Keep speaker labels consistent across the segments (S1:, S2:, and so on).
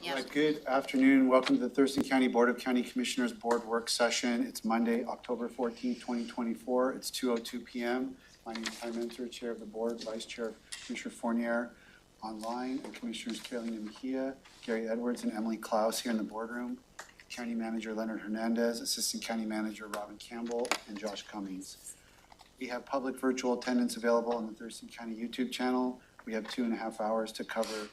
S1: Yes.
S2: All right, good afternoon. Welcome to the Thurston County Board of County Commissioners Board Work Session. It's Monday, October 14th, 2024. It's 2:02 p.m. My name is Ty Mentor, Chair of the Board, Vice Chair Commissioner Fournier online, and Commissioners Carolina Mejia, Gary Edwards, and Emily Klaus here in the boardroom. County Manager Leonard Hernandez, Assistant County Manager Robin Campbell, and Josh Cummings. We have public virtual attendance available on the Thurston County YouTube channel. We have 2.5 hours to cover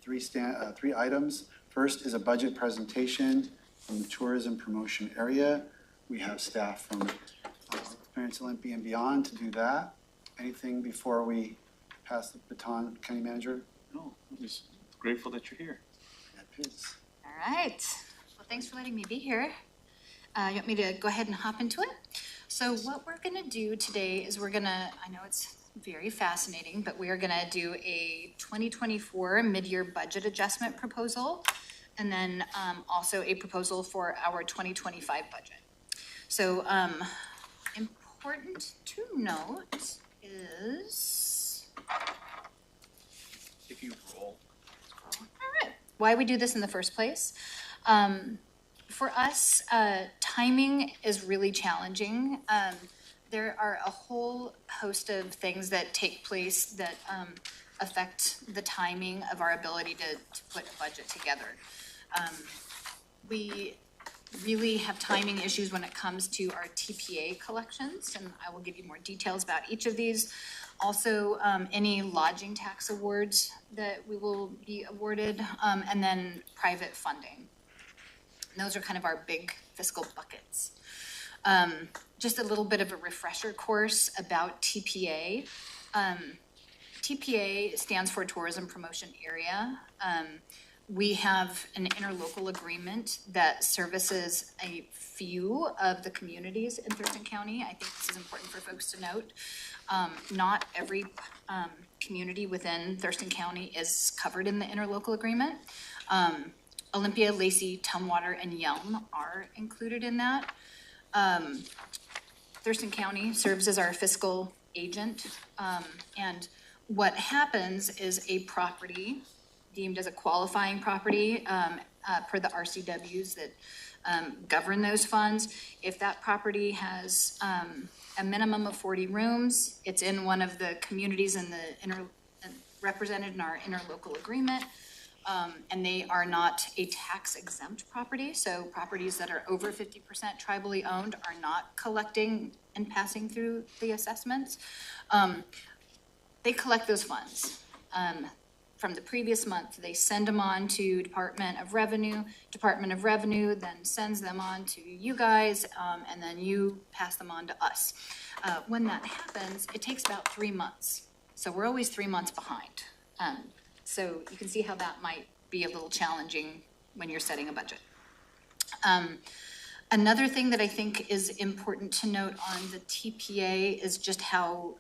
S2: three items. First is a budget presentation from the tourism promotion area. We have staff from Experience Olympia and beyond to do that. Anything before we pass the baton, County Manager?
S3: No, I'm just grateful that you're here.
S2: That is.
S1: All right. Well, thanks for letting me be here. You want me to go ahead and hop into it? So what we're going to do today is I know it's very fascinating, but we are going to do a 2024 mid-year budget adjustment proposal, and then also a proposal for our 2025 budget. So important to note is,
S3: If you roll.
S1: all right, why we do this in the first place. For us, timing is really challenging. There are a whole host of things that take place that affect the timing of our ability to put a budget together. We really have timing issues when it comes to our TPA collections, and I will give you more details about each of these. Also, any lodging tax awards that we will be awarded, and then private funding. And those are kind of our big fiscal buckets. Just a little bit of a refresher course about TPA. TPA stands for Tourism Promotion Area. We have an interlocal agreement that services a few of the communities in Thurston County. I think this is important for folks to note. Not every community within Thurston County is covered in the interlocal agreement. Olympia, Lacey, Tumwater, and Yelm are included in that. Thurston County serves as our fiscal agent, and what happens is a property deemed as a qualifying property per the RCWs that govern those funds. If that property has a minimum of 40 rooms, it's in one of the communities in the represented in our interlocal agreement. And they are not a tax exempt property. So properties that are over 50% tribally owned are not collecting and passing through the assessments. They collect those funds from the previous month. They send them on to Department of Revenue. Department of Revenue then sends them on to you guys, and then you pass them on to us. When that happens, it takes about 3 months. So we're always 3 months behind. So you can see how that might be a little challenging when you're setting a budget. Another thing that I think is important to note on the TPA is just how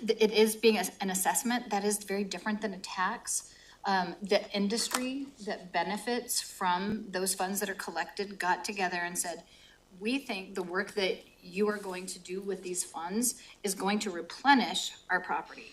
S1: it is being an assessment that is very different than a tax. The industry that benefits from those funds that are collected got together and said, we think the work that you are going to do with these funds is going to replenish our property.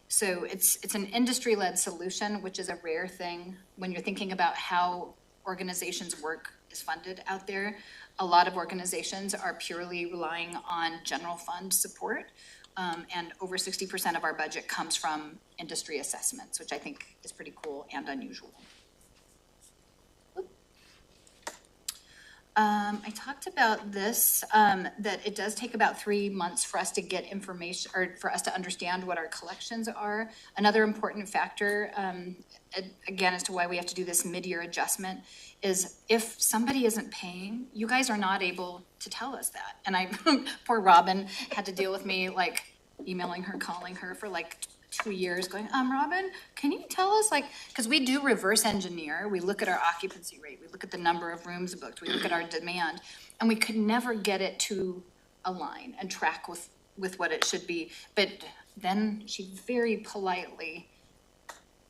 S1: So it's an industry-led solution, which is a rare thing when you're thinking about how organizations' work is funded out there. A lot of organizations are purely relying on general fund support, and over 60% of our budget comes from industry assessments, which I think is pretty cool and unusual. I talked about this, that it does take about 3 months for us to get information, or for us to understand what our collections are. Another important factor, again, as to why we have to do this mid-year adjustment, is if somebody isn't paying, you guys are not able to tell us that. And poor Robin had to deal with me, like, emailing her, calling her for like 2 years going, Robin, can you tell us, like, because we do reverse engineer. We look at our occupancy rate. We look at the number of rooms booked. We look at our demand, and we could never get it to align and track with what it should be. But then she very politely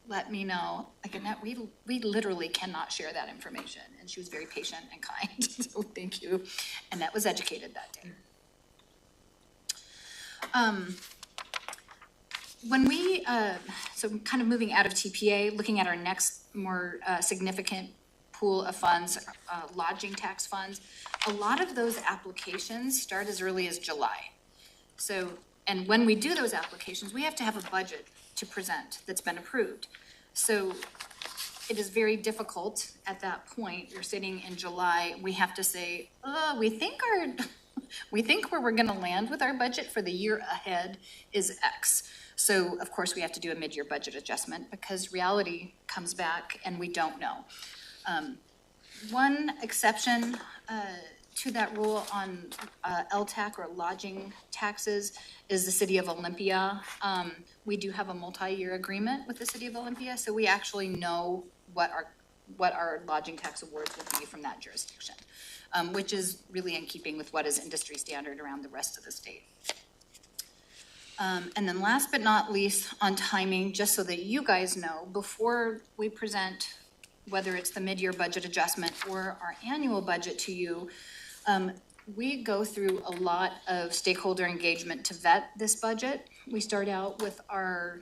S1: let me know, like, Annette, we literally cannot share that information. And she was very patient and kind. So thank you. Annette was educated that day. when we, so kind of moving out of TPA, looking at our next more significant pool of funds, lodging tax funds, a lot of those applications start as early as July. So, and when we do those applications, we have to have a budget to present that's been approved. So it is very difficult at that point. We're sitting in July, we have to say, we think where we're gonna land with our budget for the year ahead is X. So of course we have to do a mid-year budget adjustment because reality comes back and we don't know. One exception to that rule on LTAC or lodging taxes is the city of Olympia. We do have a multi-year agreement with the city of Olympia, so we actually know what our lodging tax awards will be from that jurisdiction, which is really in keeping with what is industry standard around the rest of the state. And then last but not least, on timing, just so that you guys know, before we present, whether it's the mid-year budget adjustment or our annual budget to you, we go through a lot of stakeholder engagement to vet this budget. We start out with our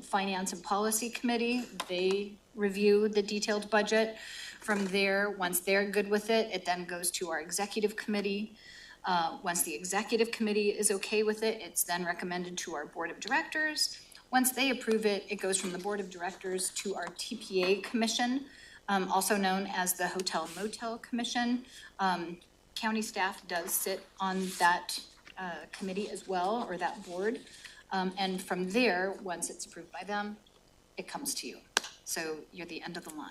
S1: Finance and Policy Committee. They review the detailed budget. From there, once they're good with it, it then goes to our Executive Committee. Once the Executive Committee is okay with it, it's then recommended to our Board of Directors. Once they approve it, it goes from the Board of Directors to our TPA Commission, also known as the Hotel Motel Commission. County staff does sit on that committee as well, or that board. And from there, once it's approved by them, it comes to you. So you're the end of the line.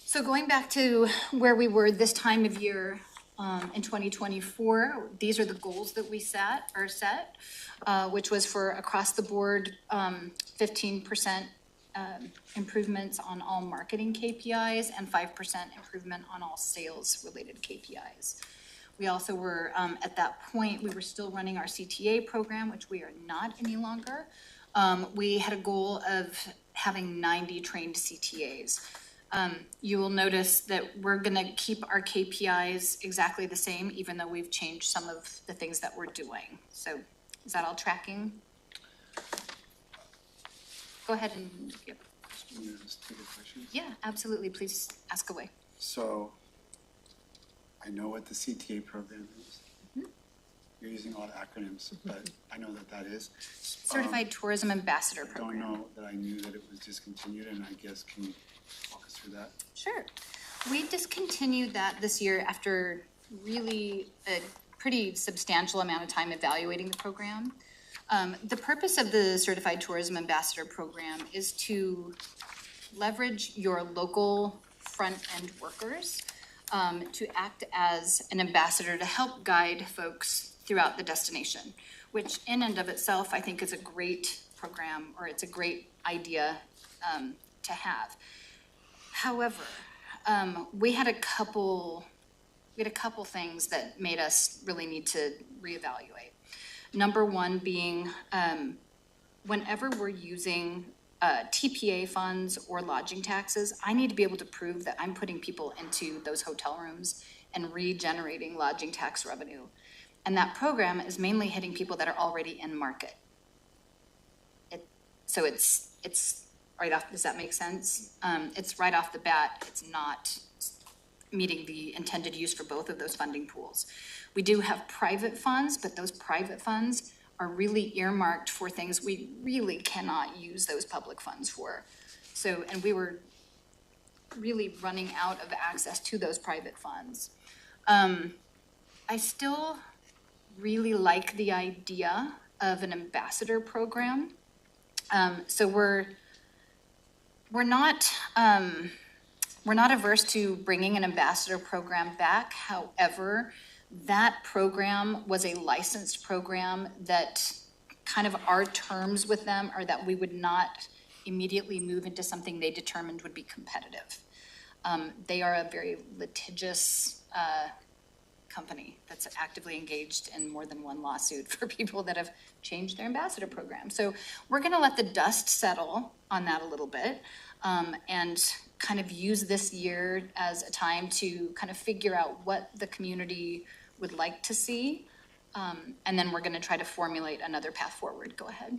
S1: So going back to where we were this time of year in 2024, these are the goals that we set, which was for across the board 15% improvements on all marketing KPIs and 5% improvement on all sales-related KPIs. We also were, at that point, we were still running our CTA program, which we are not any longer. We had a goal of having 90 trained CTAs. You will notice that we're gonna keep our KPIs exactly the same, even though we've changed some of the things that we're doing. So is that all tracking? Go ahead and, yep.
S2: Can you just take a question?
S1: Yeah, absolutely, please ask away.
S2: So I know what the CTA program is.
S1: Mm-hmm.
S2: You're using a lot of acronyms, but I know that that is.
S1: Certified Tourism Ambassador
S2: I
S1: Program.
S2: don't know that I knew that it was discontinued, and I guess, can you walk us through that?
S1: Sure. We discontinued that this year after really a pretty substantial amount of time evaluating the program. The purpose of the Certified Tourism Ambassador Program is to leverage your local front-end workers to act as an ambassador to help guide folks throughout the destination, which in and of itself, I think is a great program, or it's a great idea to have. However, we had a couple things that made us really need to reevaluate. Number one being, whenever we're using TPA funds or lodging taxes, I need to be able to prove that I'm putting people into those hotel rooms and regenerating lodging tax revenue. And that program is mainly hitting people that are already in market. So it's right off, does that make sense? It's right off the bat, it's not meeting the intended use for both of those funding pools. We do have private funds, but those private funds are really earmarked for things we really cannot use those public funds for. So, and we were really running out of access to those private funds. I still really like the idea of an ambassador program. So we're not averse to bringing an ambassador program back. However, that program was a licensed program that kind of our terms with them are that we would not immediately move into something they determined would be competitive. They are a very litigious company that's actively engaged in more than one lawsuit for people that have changed their ambassador program. So we're gonna let the dust settle on that a little bit and kind of use this year as a time to kind of figure out what the community would like to see And then we're gonna try to formulate another path forward. Go ahead.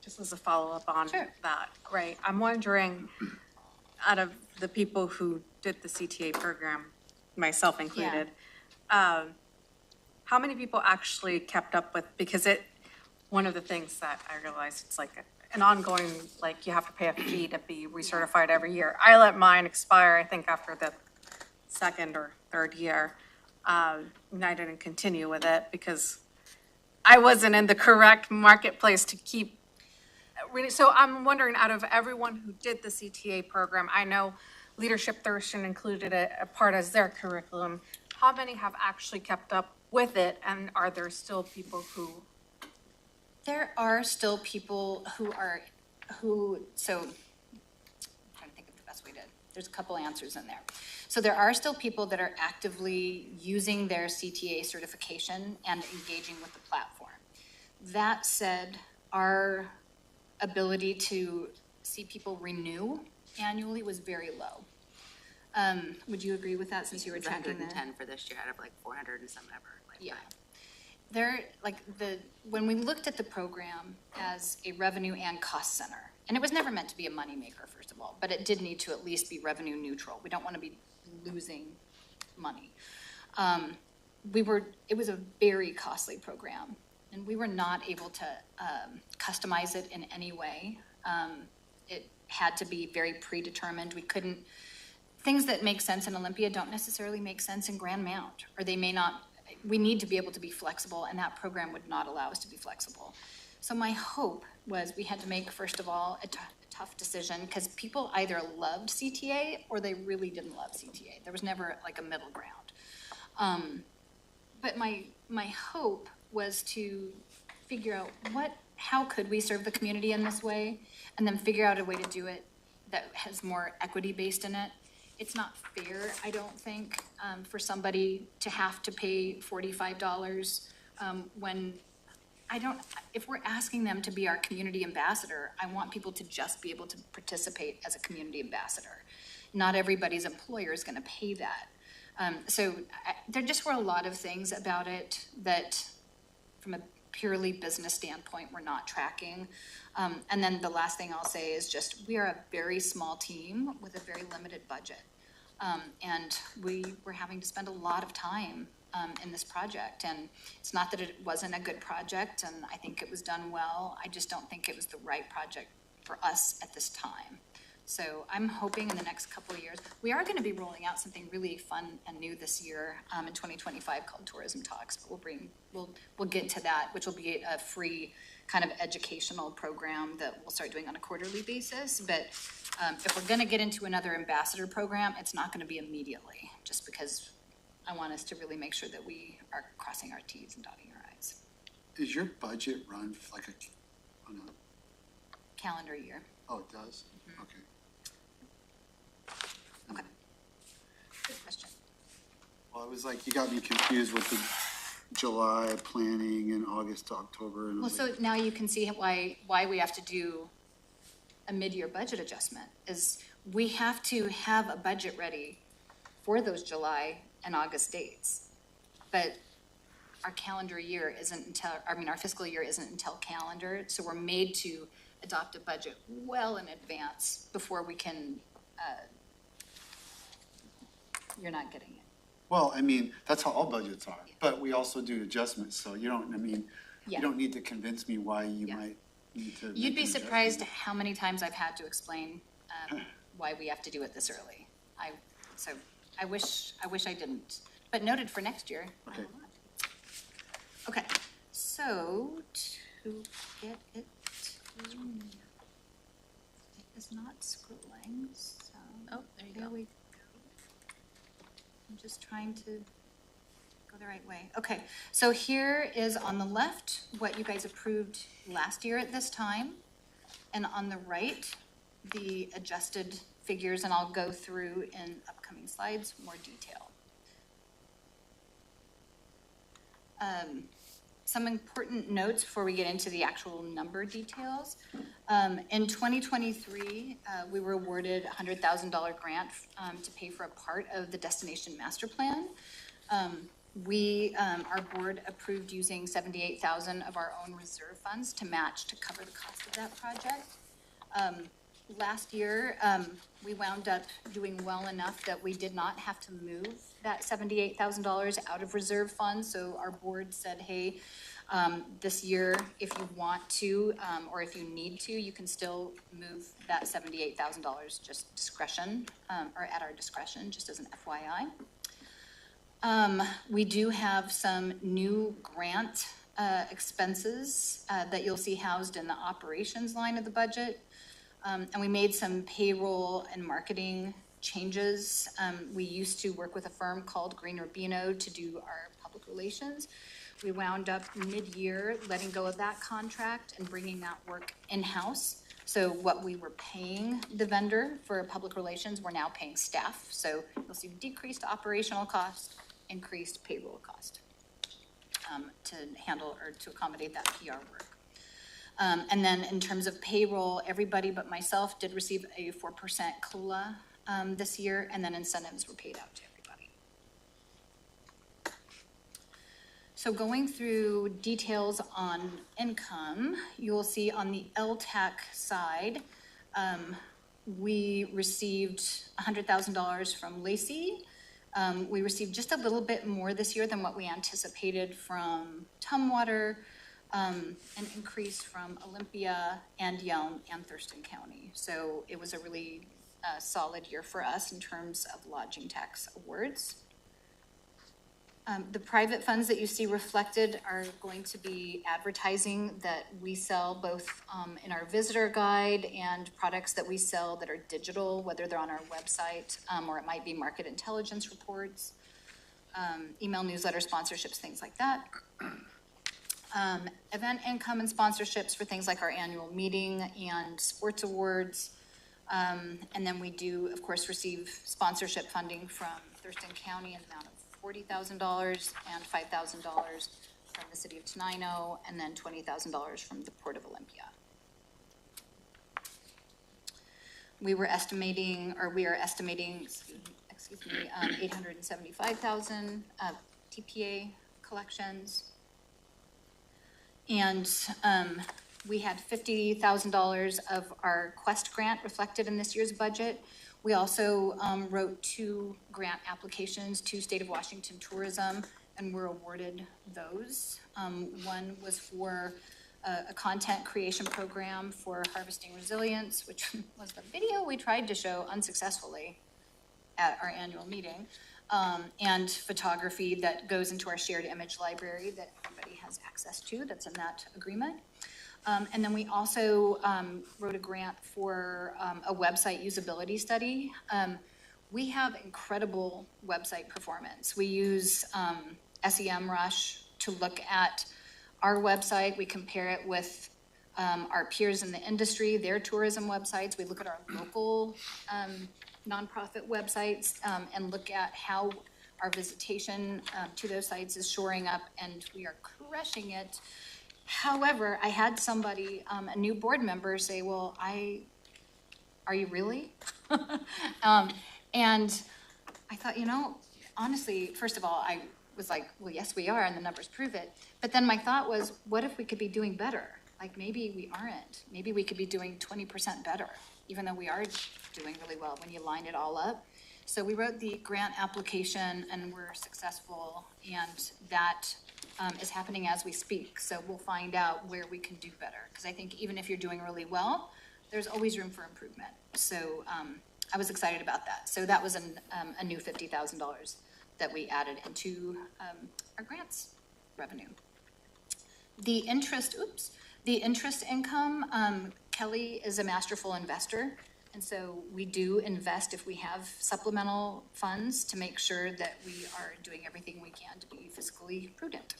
S4: Just as a follow-up on
S1: Sure.
S4: that, right? I'm wondering, out of the people who did the CTA program, myself included, how many people actually kept up with, because one of the things that I realized, it's like an ongoing, like you have to pay a fee to be recertified every year. I let mine expire, I think, after the second or third year. And I didn't continue with it because I wasn't in the correct marketplace to keep. So I'm wondering, out of everyone who did the CTA program, I know Leadership Thurston included a part as their curriculum. How many have actually kept up with it, and are there still people who?
S1: There are still people so I'm trying to think of the best way there's a couple answers in there. So there are still people that are actively using their CTA certification and engaging with the platform. That said, our ability to see people renew annually was very low. Would you agree with that, since you were tracking that?
S5: 110 for this year out of like 400 and some ever.
S1: Yeah. When we looked at the program as a revenue and cost center, and it was never meant to be a moneymaker, first of all, but it did need to at least be revenue neutral. We don't want to be losing money. It was a very costly program, and we were not able to customize it in any way. It had to be very predetermined. Things that make sense in Olympia don't necessarily make sense in Grand Mount, or they may not. We need to be able to be flexible, and that program would not allow us to be flexible. So my hope was we had to make, first of all, a tough decision, because people either loved CTA or they really didn't love CTA. There was never like a middle ground. But my hope was to figure out how could we serve the community in this way, and then figure out a way to do it that has more equity based in it. It's not fair, I don't think, for somebody to have to pay $45 when if we're asking them to be our community ambassador, I want people to just be able to participate as a community ambassador. Not everybody's employer is gonna pay that. There just were a lot of things about it that, from a purely business standpoint, we're not tracking. And then the last thing I'll say is just, we are a very small team with a very limited budget. And we were having to spend a lot of time in this project. And it's not that it wasn't a good project, and I think it was done well. I just don't think it was the right project for us at this time. So I'm hoping in the next couple of years, we are going to be rolling out something really fun and new this year in 2025 called Tourism Talks. But we'll get to that, which will be a free kind of educational program that we'll start doing on a quarterly basis. But if we're going to get into another ambassador program, it's not going to be immediately, just because I want us to really make sure that we are crossing our T's and dotting our I's.
S2: Is your budget run like on a,
S1: Calendar year.
S2: oh, it does?
S1: Mm-hmm.
S2: Okay.
S1: Okay. Good question.
S2: Well, it was like, you got me confused with the July planning and August to October. And it
S1: Well,
S2: was like,
S1: so now you can see why we have to do a mid-year budget adjustment, is we have to have a budget ready for those July and August dates. But our calendar year isn't until, our fiscal year isn't until calendar, so we're made to adopt a budget well in advance before we can, you're not getting it.
S2: well, I mean, that's how all budgets are, but we also do adjustments, so you don't
S1: Yeah.
S2: need to convish me why you
S1: Yeah.
S2: might need to.
S1: You'd
S2: make
S1: be
S2: an
S1: surprised
S2: adjustment.
S1: how many times I've had to explain why we have to do it this early. So I wish I didn't, but noted for next year. I
S2: Okay.
S1: will not. Okay, so to get it is not scrolling, so.
S5: Oh, there you go.
S1: There we go. I'm just trying to go the right way. Okay, so here is on the left what you guys approved last year at this time. And on the right, the adjusted figures, and I'll go through in upcoming slides more detail. Some important notes before we get into the actual number details. In 2023, we were awarded a $100,000 grant to pay for a part of the destination master plan. our board approved using 78,000 of our own reserve funds to match to cover the cost of that project. Last year, we wound up doing well enough that we did not have to move that $78,000 out of reserve funds. So our board said, hey, this year, if you want to, or if you need to, you can still move that $78,000, just discretion, or at our discretion, just as an FYI. We do have some new grant expenses that you'll see housed in the operations line of the budget. And we made some payroll and marketing changes. We used to work with a firm called Green Urbino to do our public relations. We wound up mid-year letting go of that contract and bringing that work in-house. So what we were paying the vendor for public relations, we're now paying staff. So you'll see decreased operational cost, increased payroll cost to handle or to accommodate that PR work. And then in terms of payroll, everybody but myself did receive a 4% COLA this year, and then incentives were paid out to everybody. So going through details on income, you will see on the LTAC side, we received $100,000 from Lacey. We received just a little bit more this year than what we anticipated from Tumwater, an increase from Olympia and Yelm and Thurston County. So it was a really solid year for us in terms of lodging tax awards. The private funds that you see reflected are going to be advertising that we sell both in our visitor guide and products that we sell that are digital, whether they're on our website or it might be market intelligence reports, email newsletter sponsorships, things like that. Event income and sponsorships for things like our annual meeting and sports awards. And then we do, of course, receive sponsorship funding from Thurston County in the amount of $40,000 and $5,000 from the city of Tenino, and then $20,000 from the Port of Olympia. We are estimating, excuse me, 875,000 TPA collections. And we had $50,000 of our Quest grant reflected in this year's budget. We also wrote 2 grant applications to State of Washington Tourism, and were awarded those. One was for a content creation program for Harvesting Resilience, which was the video we tried to show unsuccessfully at our annual meeting, and photography that goes into our shared image library that everybody has access to, that's in that agreement. And then we also wrote a grant for a website usability study. We have incredible website performance. We use SEMrush to look at our website. We compare it with our peers in the industry, their tourism websites. We look at our local nonprofit websites and look at how our visitation to those sites is shoring up, and we are crushing it. However, I had somebody, a new board member, say, well, are you really? And I thought, honestly, first of all, I was like, well, yes, we are, and the numbers prove it. But then my thought was, what if we could be doing better? Like, maybe we aren't. Maybe we could be doing 20% better, even though we are doing really well when you line it all up. So we wrote the grant application, and we're successful, and that is happening as we speak. So we'll find out where we can do better. Because I think even if you're doing really well, there's always room for improvement. So I was excited about that. So that was a new $50,000 that we added into our grants revenue. The interest income, Kelly is a masterful investor. And so we do invest if we have supplemental funds to make sure that we are doing everything we can to be fiscally prudent.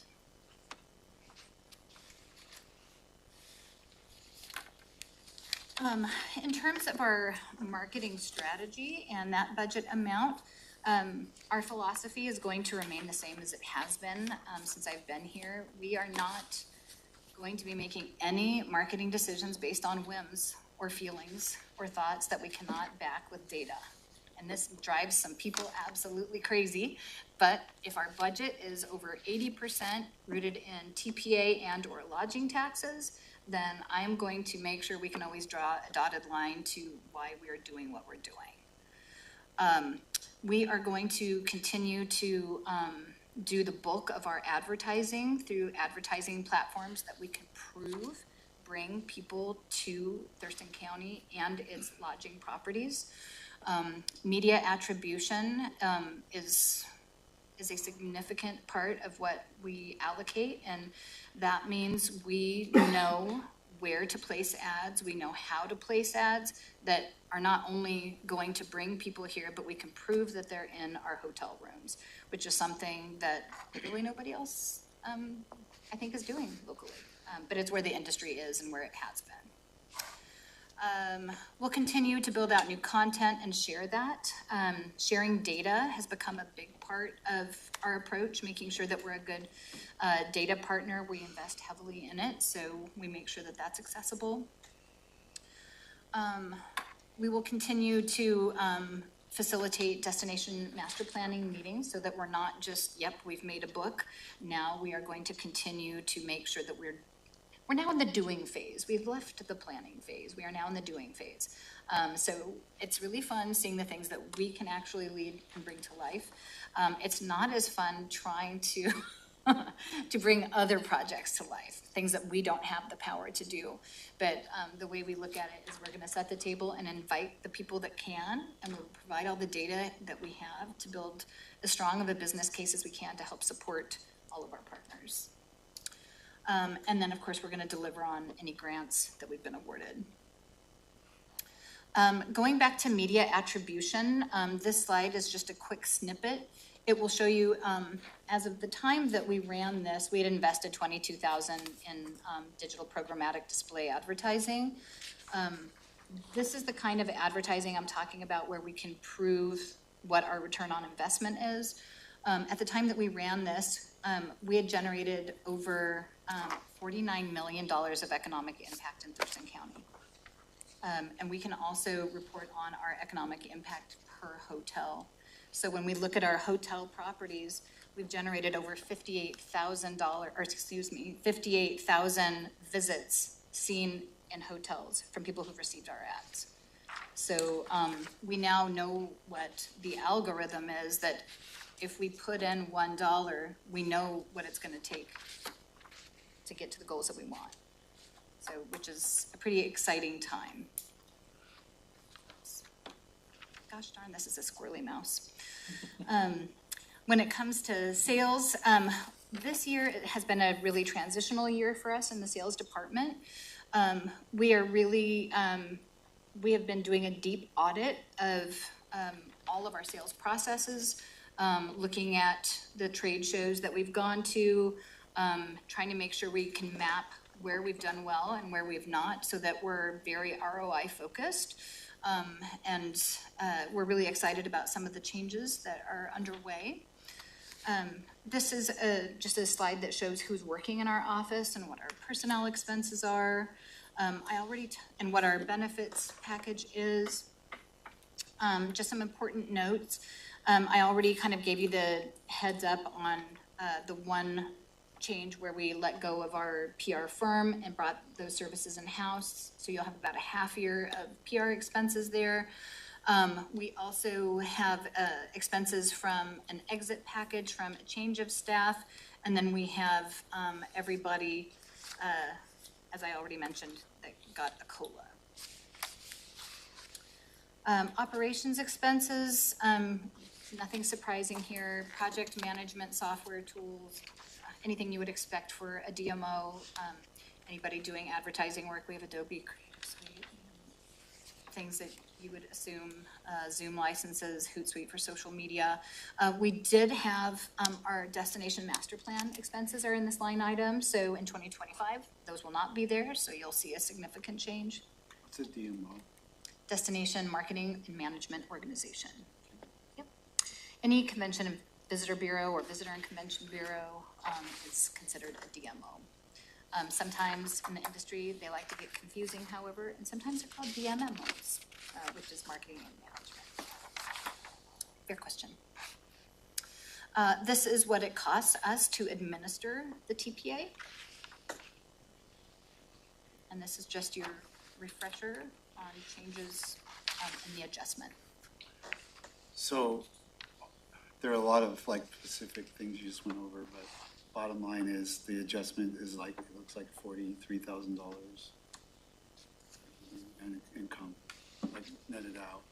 S1: In terms of our marketing strategy and that budget amount, our philosophy is going to remain the same as it has been since I've been here. We are not going to be making any marketing decisions based on whims or feelings or thoughts that we cannot back with data and this drives some people absolutely crazy, but if our budget is over 80% rooted in TPA and or lodging taxes, then I'm going to make sure we can always draw a dotted line to why we are doing what we're doing. We are going to continue to do the bulk of our advertising through advertising platforms that we can prove bring people to Thurston County and its lodging properties. Media attribution is a significant part of what we allocate, and that means we know where to place ads, we know how to place ads that are not only going to bring people here, but we can prove that they're in our hotel rooms, which is something that really nobody else, I think, is doing locally. But it's where the industry is and where it has been. We'll continue to build out new content and share that. Sharing data has become a big part of our approach, making sure that we're a good data partner. We invest heavily in it, so we make sure that that's accessible. We will continue to facilitate destination master planning meetings so that we're not just, yep, we've made a book. Now we are going to continue to make sure that we're now in the doing phase. We've left the planning phase. We are now in the doing phase. So it's really fun seeing the things that we can actually lead and bring to life. It's not as fun trying to to bring other projects to life, things that we don't have the power to do. But the way we look at it is we're going to set the table and invite the people that can, and we'll provide all the data that we have to build as strong of a business case as we can to help support all of our partners. And then, of course, we're going to deliver on any grants that we've been awarded. Going back to media attribution, this slide is just a quick snippet. It will show you, as of the time that we ran this, we had invested $22,000 in digital programmatic display advertising. This is the kind of advertising I'm talking about where we can prove what our return on investment is. At the time that we ran this, we had generated over $49 million of economic impact in Thurston County. And we can also report on our economic impact per hotel. So when we look at our hotel properties, we've generated over $58,000 visits seen in hotels from people who've received our ads. So we now know what the algorithm is, that if we put in $1, we know what it's going to take to get to the goals that we want. So, which is a pretty exciting time. Gosh darn, this is a squirrely mouse. When it comes to sales, this year has been a really transitional year for us in the sales department. We are really, we have been doing a deep audit of all of our sales processes, looking at the trade shows that we've gone to, trying to make sure we can map where we've done well and where we've not, so that we're very ROI focused. And we're really excited about some of the changes that are underway. This is just a slide that shows who's working in our office and what our personnel expenses are. And what our benefits package is. Just some important notes. I already kind of gave you the heads up on the one change where we let go of our PR firm and brought those services in-house. So you'll have about a half year of PR expenses there. We also have expenses from an exit package from a change of staff. And then we have everybody, as I already mentioned, that got a COLA. Operations expenses, nothing surprising here. Project management software tools, anything you would expect for a DMO. Anybody doing advertising work, we have Adobe Creative Suite. Things that you would assume, Zoom licenses, Hootsuite for social media. We did have our destination master plan expenses are in this line item. So in 2025, those will not be there. So you'll see a significant change.
S2: What's a DMO?
S1: Destination Marketing and Management Organization. Yep. Any convention and visitor bureau or visitor and convention bureau is considered a DMO. Sometimes in the industry, they like to get confusing, however, and sometimes they're called DMMOs, which is marketing and management. fair question. This is what it costs us to administer the TPA. And this is just your refresher on changes in the adjustment.
S2: So there are a lot of like specific things you just went over, but bottom line is the adjustment is like, it looks like $43,000 in income, like netted out.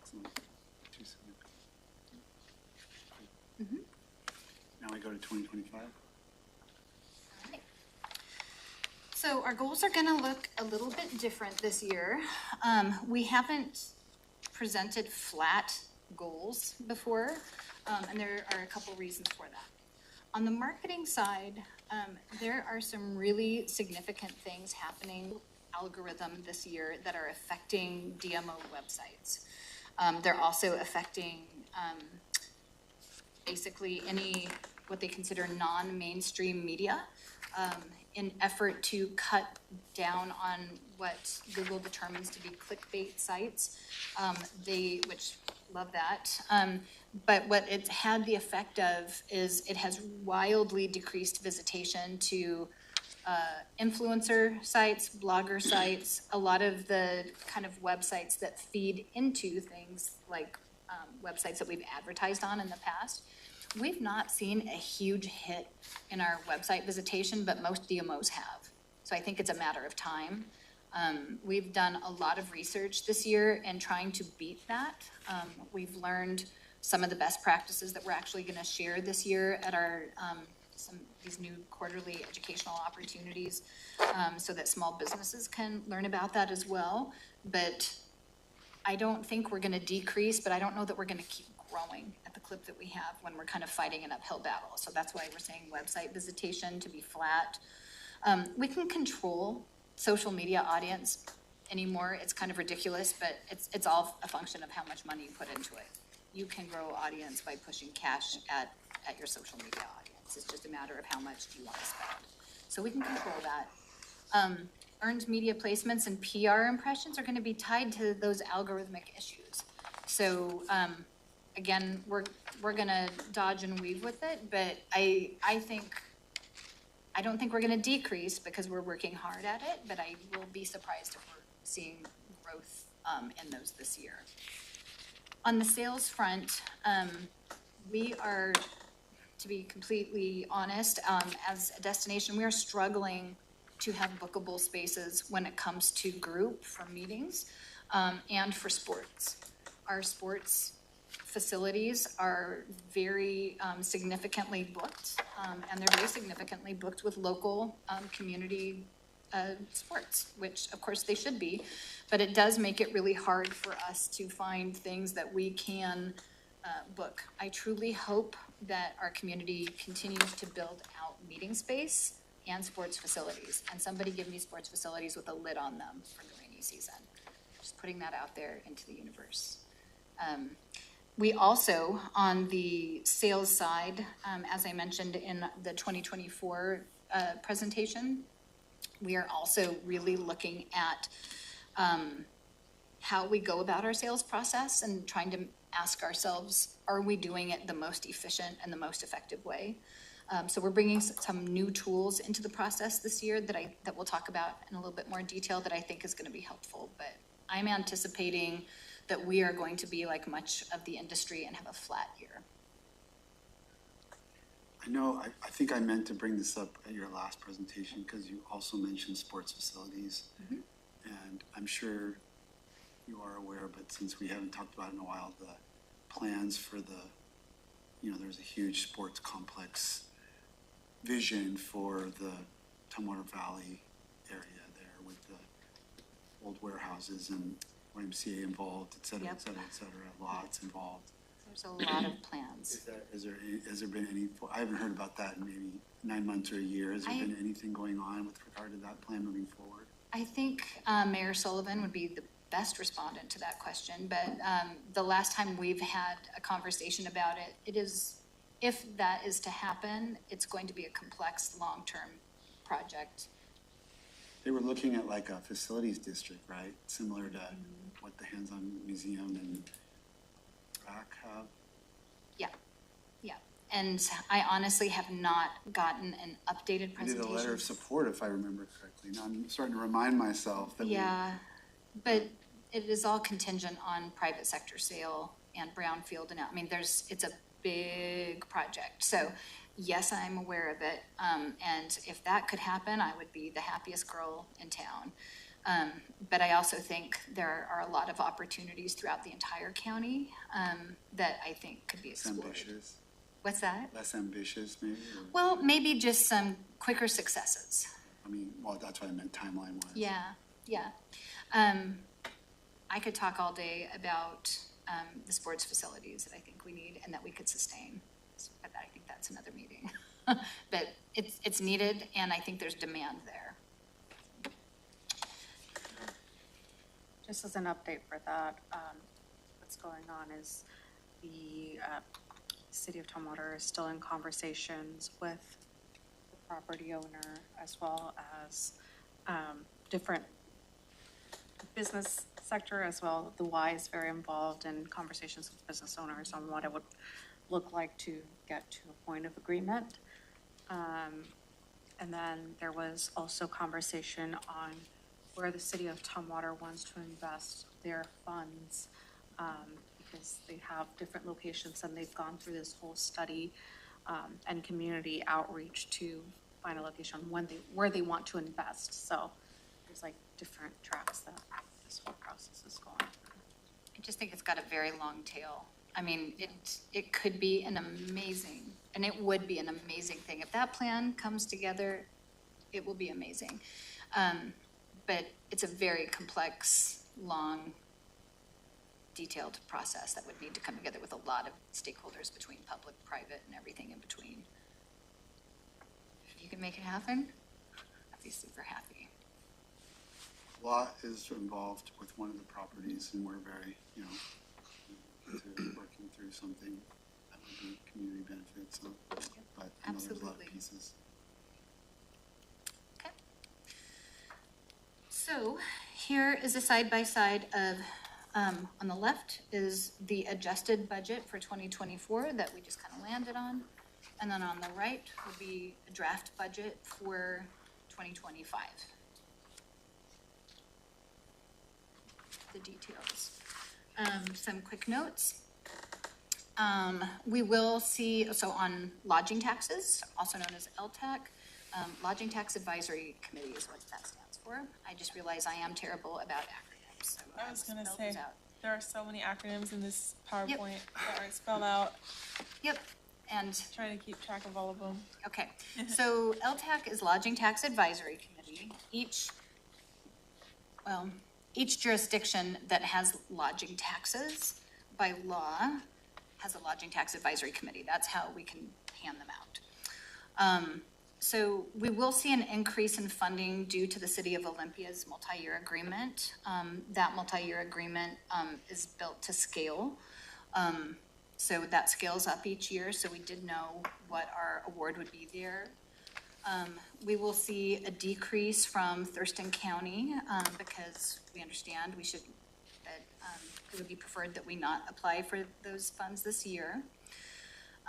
S2: It's not too significant. Now we go to 2025.
S1: So our goals are gonna look a little bit different this year. We haven't presented flat goals before, and there are a couple reasons for that. On the marketing side, there are some really significant things happening algorithm this year that are affecting DMO websites. They're also affecting basically any, what they consider non-mainstream media, in effort to cut down on what Google determines to be clickbait sites. Which love that. But what it's had the effect of is it has wildly decreased visitation to influencer sites, blogger sites, a lot of the kind of websites that feed into things like websites that we've advertised on in the past. We've not seen a huge hit in our website visitation, but most DMOs have. So I think it's a matter of time. We've done a lot of research this year in trying to beat that. We've learned some of the best practices that we're actually gonna share this year at our, these new quarterly educational opportunities, so that small businesses can learn about that as well. But I don't think we're gonna decrease, but I don't know that we're gonna keep growing at the clip that we have when we're kind of fighting an uphill battle. So that's why we're saying website visitation to be flat. We can control social media audience anymore. It's kind of ridiculous, but it's all a function of how much money you put into it. You can grow audience by pushing cash at your social media audience. It's just a matter of how much do you want to spend. So we can control that. Earned media placements and PR impressions are going to be tied to those algorithmic issues. So again, we're gonna dodge and weave with it, but I don't think we're gonna decrease because we're working hard at it, but I will be surprised if we're seeing growth in those this year. On the sales front, we are, to be completely honest, as a destination, we are struggling to have bookable spaces when it comes to group for meetings and for sports. Our sports facilities are very significantly booked, and they're very significantly booked with local community sports, which of course they should be, but it does make it really hard for us to find things that we can book. I truly hope that our community continues to build out meeting space and sports facilities, and somebody give me sports facilities with a lid on them for the rainy season. Just putting that out there into the universe. We also, on the sales side, as I mentioned in the 2024 presentation, we are also really looking at how we go about our sales process and trying to ask ourselves, are we doing it the most efficient and the most effective way? So we're bringing some new tools into the process this year that we'll talk about in a little bit more detail that I think is going to be helpful. But I'm anticipating that we are going to be like much of the industry and have a flat year.
S2: I know, I think I meant to bring this up at your last presentation because you also mentioned sports facilities. Mm-hmm. And I'm sure you are aware, but since we haven't talked about it in a while, the plans for there's a huge sports complex vision for the Tumwater Valley area there with the old warehouses and YMCA involved, et cetera,
S1: Yep.
S2: et cetera, et cetera, lots involved.
S1: There's a lot of plans.
S2: Has there been any, I haven't heard about that in maybe 9 months or a year. Has there been anything going on with regard to that plan moving forward?
S1: I think Mayor Sullivan would be the best respondent to that question, but the last time we've had a conversation about it, if that is to happen, it's going to be a complex, long-term project.
S2: They were looking at like a facilities district, right? Similar to what the hands-on museum and RAC have?
S1: Yeah, and I honestly have not gotten an updated
S2: I did
S1: presentation.
S2: a letter of support, if I remember correctly. Now I'm starting to remind myself that
S1: Yeah, but it is all contingent on private sector sale and brownfield, and, I mean, it's a big project, so, yes, I'm aware of it, and if that could happen, I would be the happiest girl in town. But I also think there are a lot of opportunities throughout the entire county, that I think could be
S2: less
S1: explored.
S2: ambitious,
S1: What's that?
S2: less ambitious maybe? Or,
S1: Well, maybe just some quicker successes.
S2: I mean, well, that's what I meant timeline-wise.
S1: Yeah. I could talk all day about the sports facilities that I think we need and that we could sustain. But I think that's another meeting. But it's needed, and I think there's demand there.
S4: Just as an update for that, what's going on is the city of Tumwater is still in conversations with the property owner as well as different business sector as well. The Y is very involved in conversations with business owners on what it would look like to get to a point of agreement. And then there was also conversation on where the city of Tumwater wants to invest their funds, because they have different locations and they've gone through this whole study and community outreach to find a location where they want to invest. So there's like different tracks that this whole process is going through.
S1: I just think it's got a very long tail. I mean, it could be an amazing, and it would be an amazing thing. If that plan comes together, it will be amazing. But it's a very complex, long, detailed process that would need to come together with a lot of stakeholders between public, private, and everything in between. If you can make it happen, I'd be super happy.
S2: Law is involved with one of the properties, and we're very, working through something that would be community benefit, so, but I know there's a lot
S1: Absolutely.
S2: of pieces.
S1: Okay. So here is a side-by-side of, on the left is the adjusted budget for 2024 that we just kind of landed on. And then on the right will be a draft budget for 2025. The details. Some quick notes. We will see, so on lodging taxes, also known as LTAC, Lodging Tax Advisory Committee is what that stands for. I just realized I am terrible about acronyms, so
S6: I was gonna
S1: spell
S6: say,
S1: those out.
S6: there are so many acronyms in this PowerPoint that aren't spelled out.
S1: Yep, and,
S6: Trying to keep track of all of them.
S1: okay, so LTAC is Lodging Tax Advisory Committee. Each jurisdiction that has lodging taxes by law has a lodging tax advisory committee. That's how we can hand them out. So we will see an increase in funding due to the City of Olympia's multi-year agreement. That multi-year agreement is built to scale. So that scales up each year, so we did know what our award would be there. We will see a decrease from Thurston County because we understand that it would be preferred that we not apply for those funds this year.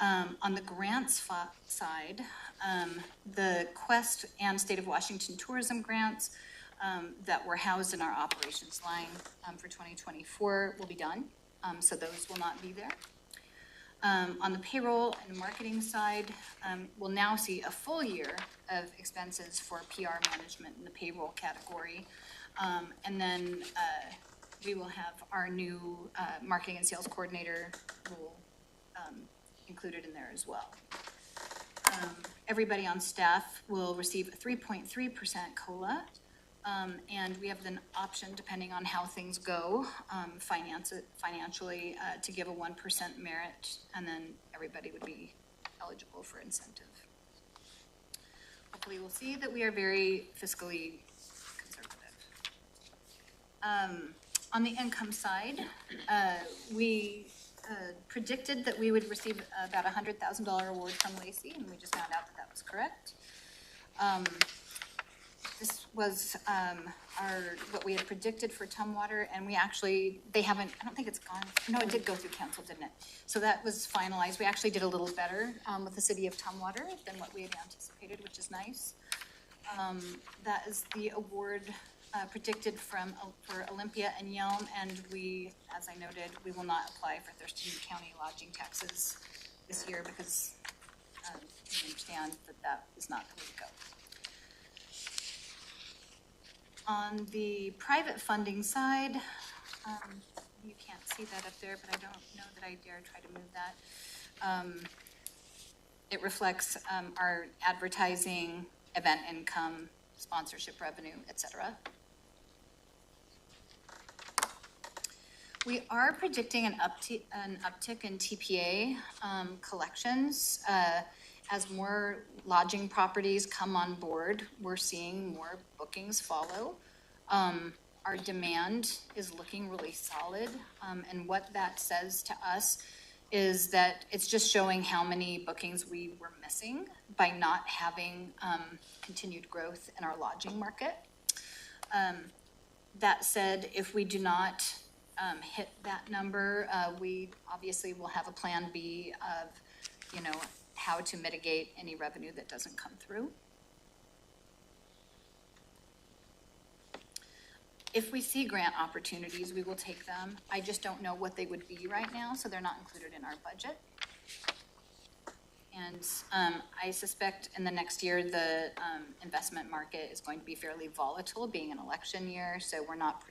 S1: On the grants side, the Quest and State of Washington tourism grants that were housed in our operations line for 2024 will be done, so those will not be there. On the payroll and marketing side, we'll now see a full year of expenses for PR management in the payroll category. And then we will have our new marketing and sales coordinator role included in there as well. Everybody on staff will receive a 3.3% COLA. And we have an option, depending on how things go, financially, to give a 1% merit, and then everybody would be eligible for incentive. Hopefully we'll see that we are very fiscally conservative. On the income side, we predicted that we would receive about a $100,000 award from Lacey, and we just found out that that was correct. This was what we had predicted for Tumwater, and we actually, they haven't, I don't think it's gone, no, it did go through council, didn't it? So that was finalized. We actually did a little better with the city of Tumwater than what we had anticipated, which is nice. That is the award predicted for Olympia and Yelm, and we, as I noted, we will not apply for Thurston County lodging taxes this year because we understand that that is not the way to go. On the private funding side, you can't see that up there, but I don't know that I dare try to move that. It reflects our advertising, event income, sponsorship revenue, et cetera. We are predicting an uptick in TPA collections. As more lodging properties come on board, we're seeing more bookings follow. Our demand is looking really solid, and what that says to us is that it's just showing how many bookings we were missing by not having continued growth in our lodging market. That said, if we do not hit that number, we obviously will have a plan B of, how to mitigate any revenue that doesn't come through. If we see grant opportunities, we will take them. I just don't know what they would be right now, so they're not included in our budget. And I suspect in the next year, the investment market is going to be fairly volatile, being an election year, so we're not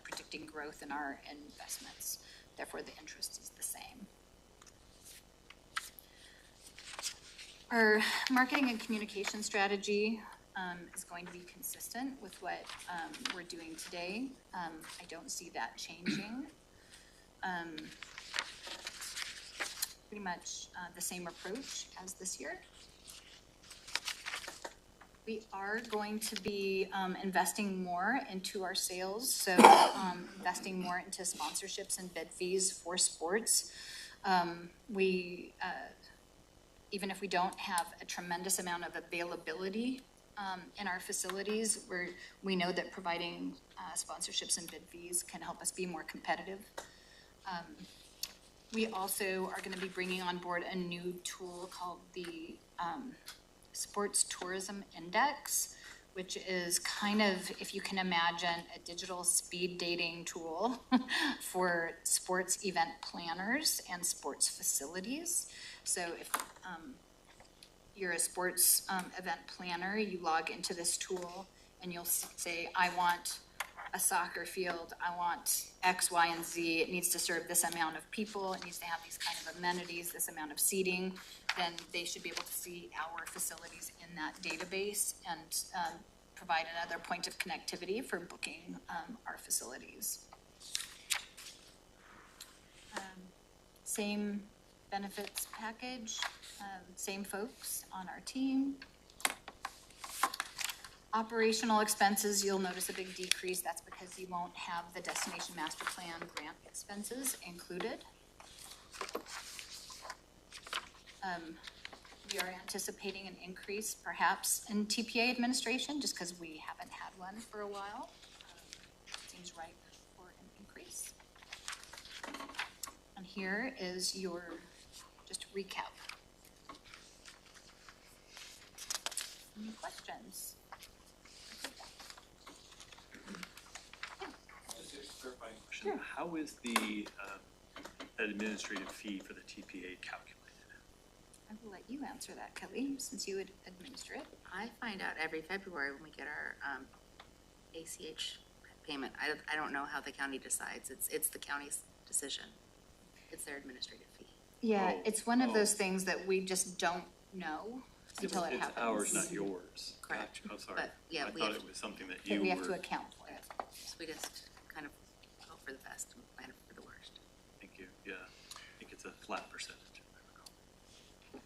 S1: predicting growth in our investments. Therefore, the interest is the same. Our marketing and communication strategy is going to be consistent with what we're doing today. I don't see that changing. Pretty much the same approach as this year. We are going to be investing more into our sales, so investing more into sponsorships and bid fees for sports. Even if we don't have a tremendous amount of availability in our facilities, we know that providing sponsorships and bid fees can help us be more competitive. We also are going to be bringing on board a new tool called the Sports Tourism Index, which is kind of, if you can imagine, a digital speed dating tool for sports event planners and sports facilities. So if you're a sports event planner, you log into this tool and you'll say, I want a soccer field, I want X, Y, and Z, it needs to serve this amount of people, it needs to have these kind of amenities, this amount of seating, then they should be able to see our facilities in that database and provide another point of connectivity for booking our facilities. Same benefits package, same folks on our team. Operational expenses, you'll notice a big decrease. That's because you won't have the Destination Master Plan grant expenses included. We are anticipating an increase perhaps in TPA administration just because we haven't had one for a while. Seems ripe for an increase. And here is your just recap. Any questions?
S3: Just a clarifying question. How is the administrative fee for the TPA calculated?
S1: I will let you answer that, Kelly, since you would administer it.
S5: I find out every February when we get our ACH payment. I don't know how the county decides. It's the county's decision. It's their administrative fee.
S1: Yeah, it's one of those things that we just don't know until it happens.
S3: It's ours, not yours.
S5: Correct.
S3: Gotcha. I'm sorry.
S5: But, yeah,
S3: I
S5: we
S3: thought
S5: have-
S3: it was something that
S1: That
S3: you
S1: we have to
S3: were.
S1: account for it.
S5: So we just kind of hope for the best and plan for the worst.
S3: Thank you. Yeah, I think it's a flat percentage.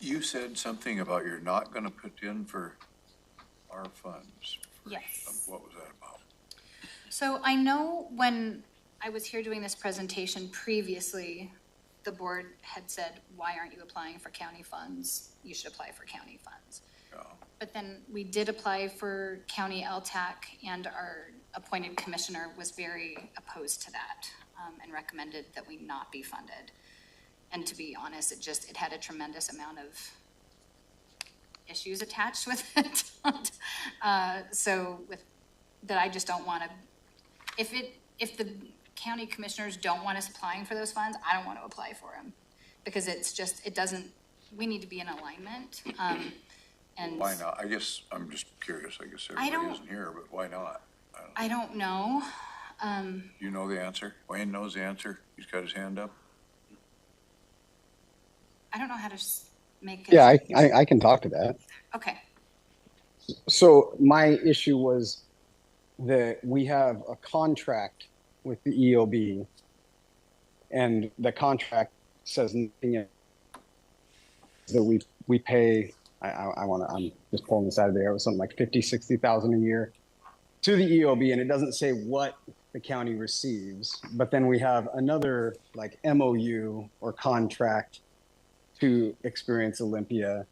S7: You said something about you're not gonna put in for our funds.
S1: Yes.
S7: What was that about?
S1: So I know when I was here doing this presentation previously, the board had said, why aren't you applying for county funds? You should apply for county funds. But then we did apply for county LTAC, and our appointed commissioner was very opposed to that, and recommended that we not be funded. And to be honest, it had a tremendous amount of issues attached with it. So with, that I just don't want to, if the county commissioners don't want us applying for those funds, I don't want to apply for them. Because it's just, we need to be in alignment, and.
S7: Why not? I guess, I'm just curious, I guess
S1: I don't-
S7: everybody isn't here, but why not?
S1: I don't know.
S7: You know the answer? Wayne knows the answer? He's got his hand up?
S1: I don't know how to make it.
S8: Yeah, I can talk to that.
S1: Okay,
S8: So my issue was that we have a contract with the EOB, and the contract says nothing in that we pay. I'm just pulling this out of the air. It was something like 50,000-60,000 a year to the EOB, and it doesn't say what the county receives. But then we have another like MOU or contract to Experience Olympia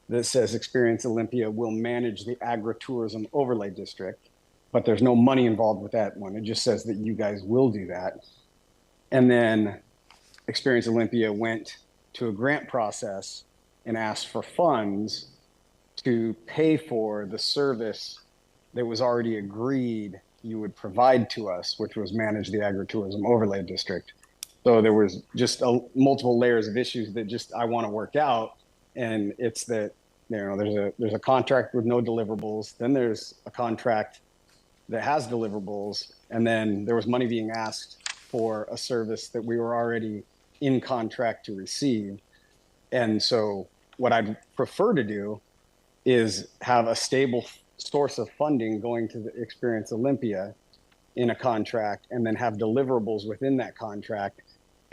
S8: that says Experience Olympia will manage the agritourism overlay district, but there's no money involved with that one. It just says that you guys will do that. And then Experience Olympia went to a grant process and asked for funds to pay for the service that was already agreed you would provide to us, which was manage the agritourism overlay district. So there was just multiple layers of issues that just I want to work out, and it's that there's a contract with no deliverables, then there's a contract that has deliverables, and then there was money being asked for a service that we were already in contract to receive. And so what I'd prefer to do is have a stable source of funding going to the Experience Olympia in a contract, and then have deliverables within that contract.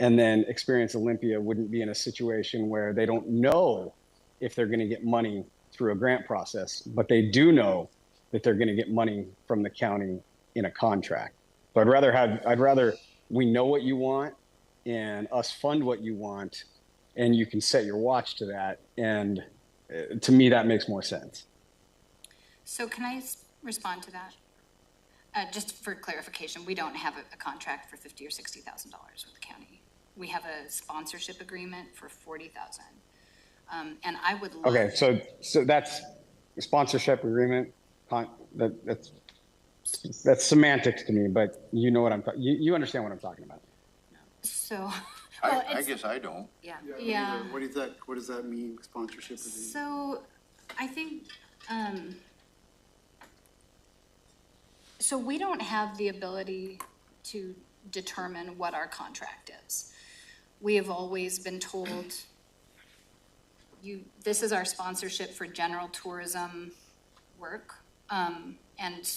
S8: And then Experience Olympia wouldn't be in a situation where they don't know if they're going to get money through a grant process, but they do know that they're going to get money from the county in a contract. So I'd rather we know what you want and us fund what you want, and you can set your watch to that. And to me, that makes more sense.
S1: so can I respond to that? Just for clarification, we don't have a contract for $50,000 or $60,000 with the county. We have a sponsorship agreement for $40,000. And I would love.
S8: Okay, so that's a sponsorship agreement. That's semantics to me, but you know what I'm talking. You understand what I'm talking about.
S1: So, well,
S7: I guess I don't.
S5: Yeah.
S1: Yeah.
S2: What does that mean, sponsorship?
S1: So I think, so we don't have the ability to determine what our contract is. We have always been told, this is our sponsorship for general tourism work. And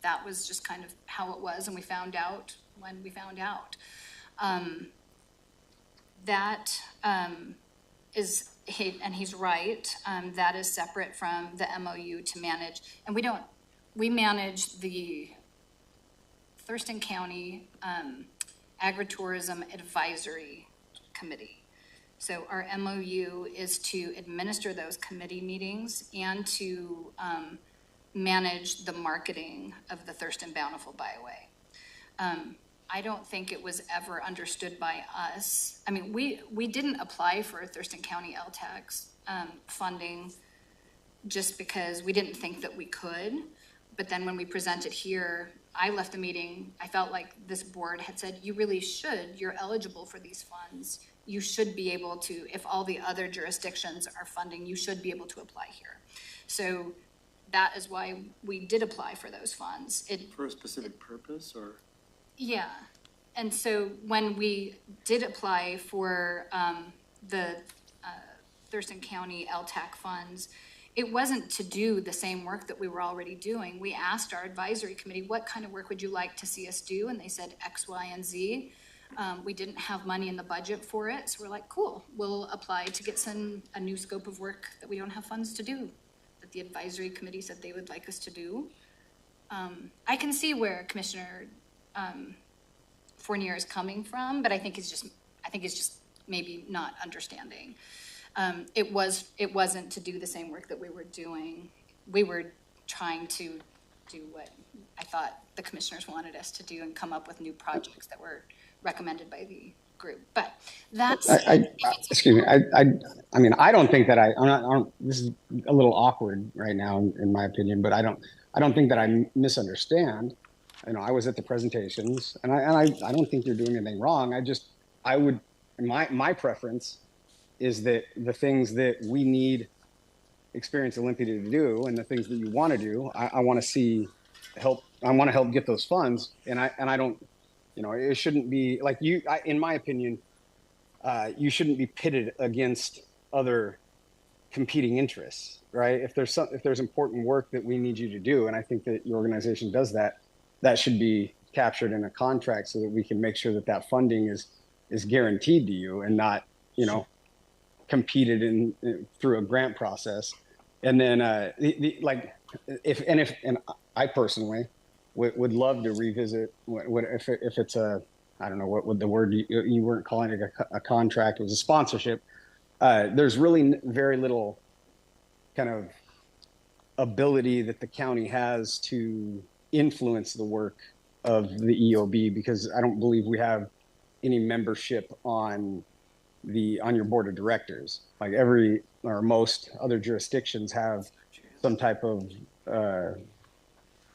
S1: that was just kind of how it was, and we found out when we found out. That is, and he's right, that is separate from the MOU to manage, and we manage the Thurston County Agritourism Advisory Committee. So our MOU is to administer those committee meetings and to manage the marketing of the Thurston Bountiful Byway. I don't think it was ever understood by us. I mean, we didn't apply for Thurston County LTAC's funding just because we didn't think that we could. But then when we presented here, I left the meeting, I felt like this board had said, you really should, you're eligible for these funds. You should be able to, if all the other jurisdictions are funding, you should be able to apply here. So that is why we did apply for those funds.
S2: For a specific purpose, or?
S1: Yeah, and so when we did apply for the Thurston County LTAC funds, it wasn't to do the same work that we were already doing. We asked our advisory committee, what kind of work would you like to see us do? And they said X, Y, and Z. We didn't have money in the budget for it, so we're like, cool, we'll apply to get a new scope of work that we don't have funds to do, that the advisory committee said they would like us to do. I can see where Commissioner Fournier is coming from, but I think it's just maybe not understanding. It wasn't to do the same work that we were doing. We were trying to do what I thought the commissioners wanted us to do and come up with new projects that were recommended by the group. But that's,
S8: Excuse me. I mean, I don't think that I'm not, this is a little awkward right now, in my opinion, but I don't think that I misunderstand. You know, I was at the presentations, and I don't think you're doing anything wrong. My preference is that the things that we need Experience Olympia to do, and the things that you want to do, I want to see help. I want to help get those funds, and I don't, you know, it shouldn't be like in my opinion, you shouldn't be pitted against other competing interests, right? If there's important work that we need you to do, and I think that your organization does that, that should be captured in a contract so that we can make sure that that funding is guaranteed to you and not, you know, competed in through a grant process. And then if I personally would love to revisit if it's a, I don't know what the word you weren't calling it a contract, it was a sponsorship. There's really very little kind of ability that the county has to influence the work of the EOB, because I don't believe we have any membership on your board of directors. Like every or most other jurisdictions have some type of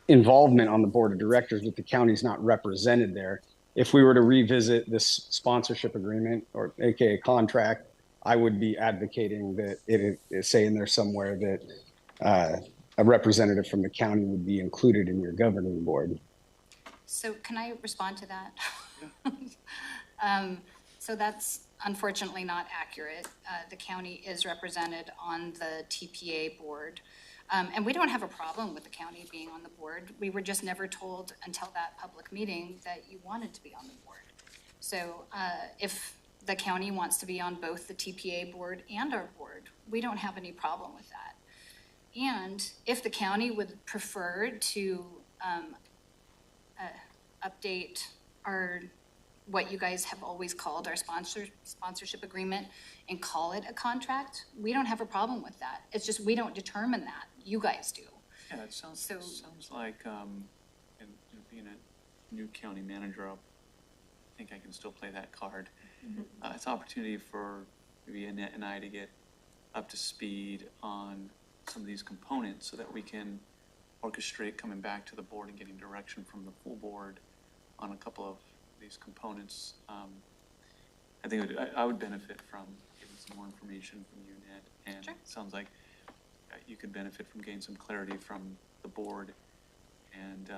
S8: involvement on the board of directors, but the county's not represented there. If we were to revisit this sponsorship agreement, or AKA contract, I would be advocating that it is saying there somewhere that a representative from the county would be included in your governing board.
S1: so can I respond to that? So that's unfortunately not accurate. The county is represented on the TPA board. And we don't have a problem with the county being on the board. We were just never told until that public meeting that you wanted to be on the board. So if the county wants to be on both the TPA board and our board, we don't have any problem with that. And if the county would prefer to update what you guys have always called our sponsorship agreement and call it a contract, we don't have a problem with that. It's just we don't determine that. You guys do.
S3: Yeah, it sounds like, and being a new county manager, I think I can still play that card. It's an opportunity for maybe Annette and I to get up to speed on some of these components so that we can orchestrate coming back to the board and getting direction from the full board on a couple of these components. I think I would benefit from getting some more information from you, Ned, and
S1: Sure.
S3: it sounds like you could benefit from getting some clarity from the board, and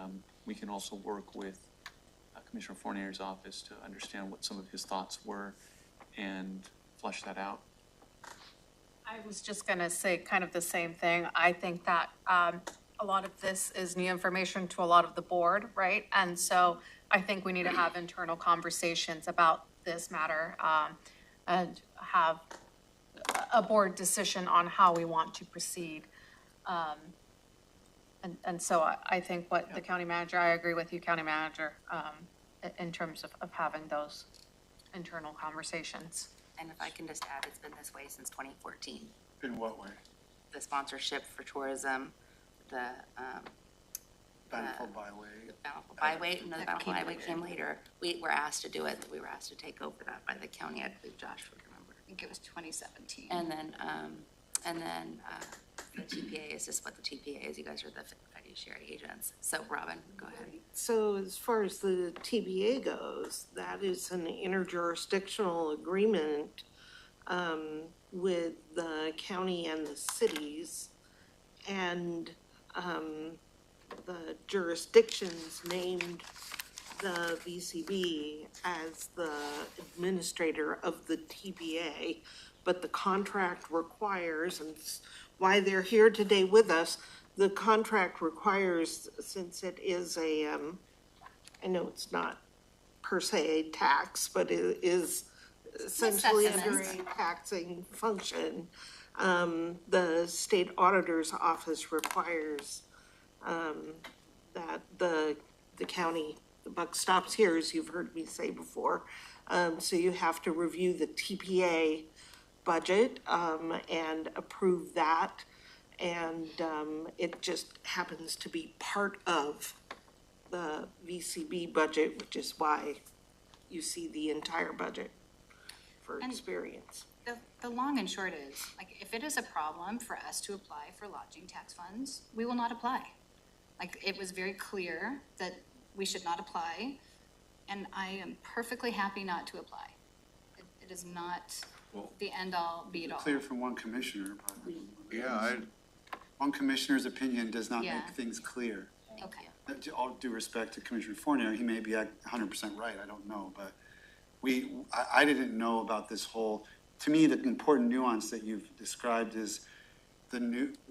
S3: we can also work with Commissioner Fournier's office to understand what some of his thoughts were and flush that out.
S4: I was just going to say kind of the same thing. I think that a lot of this is new information to a lot of the board, right? And so I think we need to have internal conversations about this matter and have a board decision on how we want to proceed. And so I think what the county manager, I agree with you, county manager, in terms of having those internal conversations.
S5: And if I can just add, it's been this way since 2014.
S2: In what way?
S5: The sponsorship for tourism, the
S2: Bountiful Byway.
S5: Bountiful Byway, no, the Bountiful Byway came later. We were asked to do it. We were asked to take over that by the county. I believe Josh would remember.
S1: I think it was 2017.
S5: And then the TPA is just what the TPA is. You guys are the fiduciary agents. So Robin, go ahead.
S9: So as far as the TBA goes, that is an interjurisdictional agreement with the county and the cities. And the jurisdictions named the VCB as the administrator of the TBA. But the contract requires, and why they're here today with us, the contract requires, since it is a, I know it's not per se a tax, but it is essentially under a taxing function. The state auditor's office requires that the county, the buck stops here, as you've heard me say before. So you have to review the TPA budget, and approve that. And, it just happens to be part of the VCB budget, which is why you see the entire budget for
S1: And-
S9: experience.
S1: The long and short is, like, if it is a problem for us to apply for lodging tax funds, we will not apply. Like, it was very clear that we should not apply, and I am perfectly happy not to apply. It is not
S7: Well-
S1: the end-all, be-it-all.
S2: Clear from one commissioner, but
S7: Yeah,
S2: one commissioner's opinion does not
S1: Yeah.
S2: make things clear.
S1: Okay.
S2: All due respect to Commissioner Fournier, he may be 100% right, I don't know, but I didn't know about this whole, to me, the important nuance that you've described is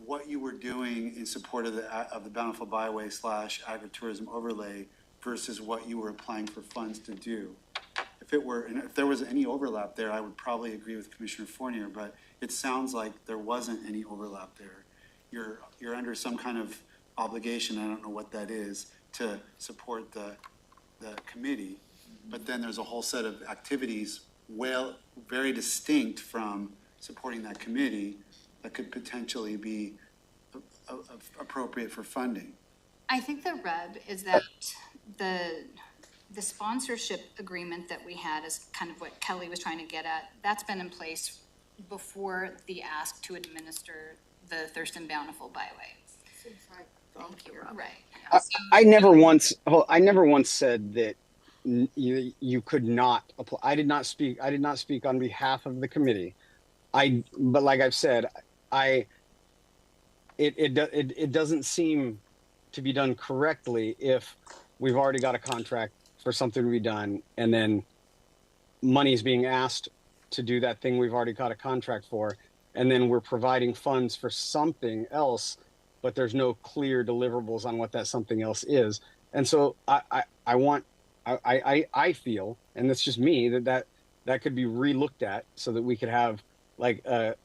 S2: what you were doing in support of the Bountiful Byway / agritourism overlay versus what you were applying for funds to do. If there was any overlap there, I would probably agree with Commissioner Fournier, but it sounds like there wasn't any overlap there. You're under some kind of obligation, I don't know what that is, to support the committee. But then there's a whole set of activities, very distinct from supporting that committee, that could potentially be appropriate for funding.
S1: I think the rub is that the sponsorship agreement that we had is kind of what Kelly was trying to get at. That's been in place before the ask to administer the Thurston Bountiful Byway.
S5: Thank you, Rob.
S1: Right.
S8: I never once said that you could not apply. I did not speak on behalf of the committee. But like I've said, it doesn't seem to be done correctly if we've already got a contract for something to be done, and then money's being asked to do that thing we've already got a contract for, and then we're providing funds for something else, but there's no clear deliverables on what that something else is. And so I feel, and that's just me, that could be relooked at so that we could have like a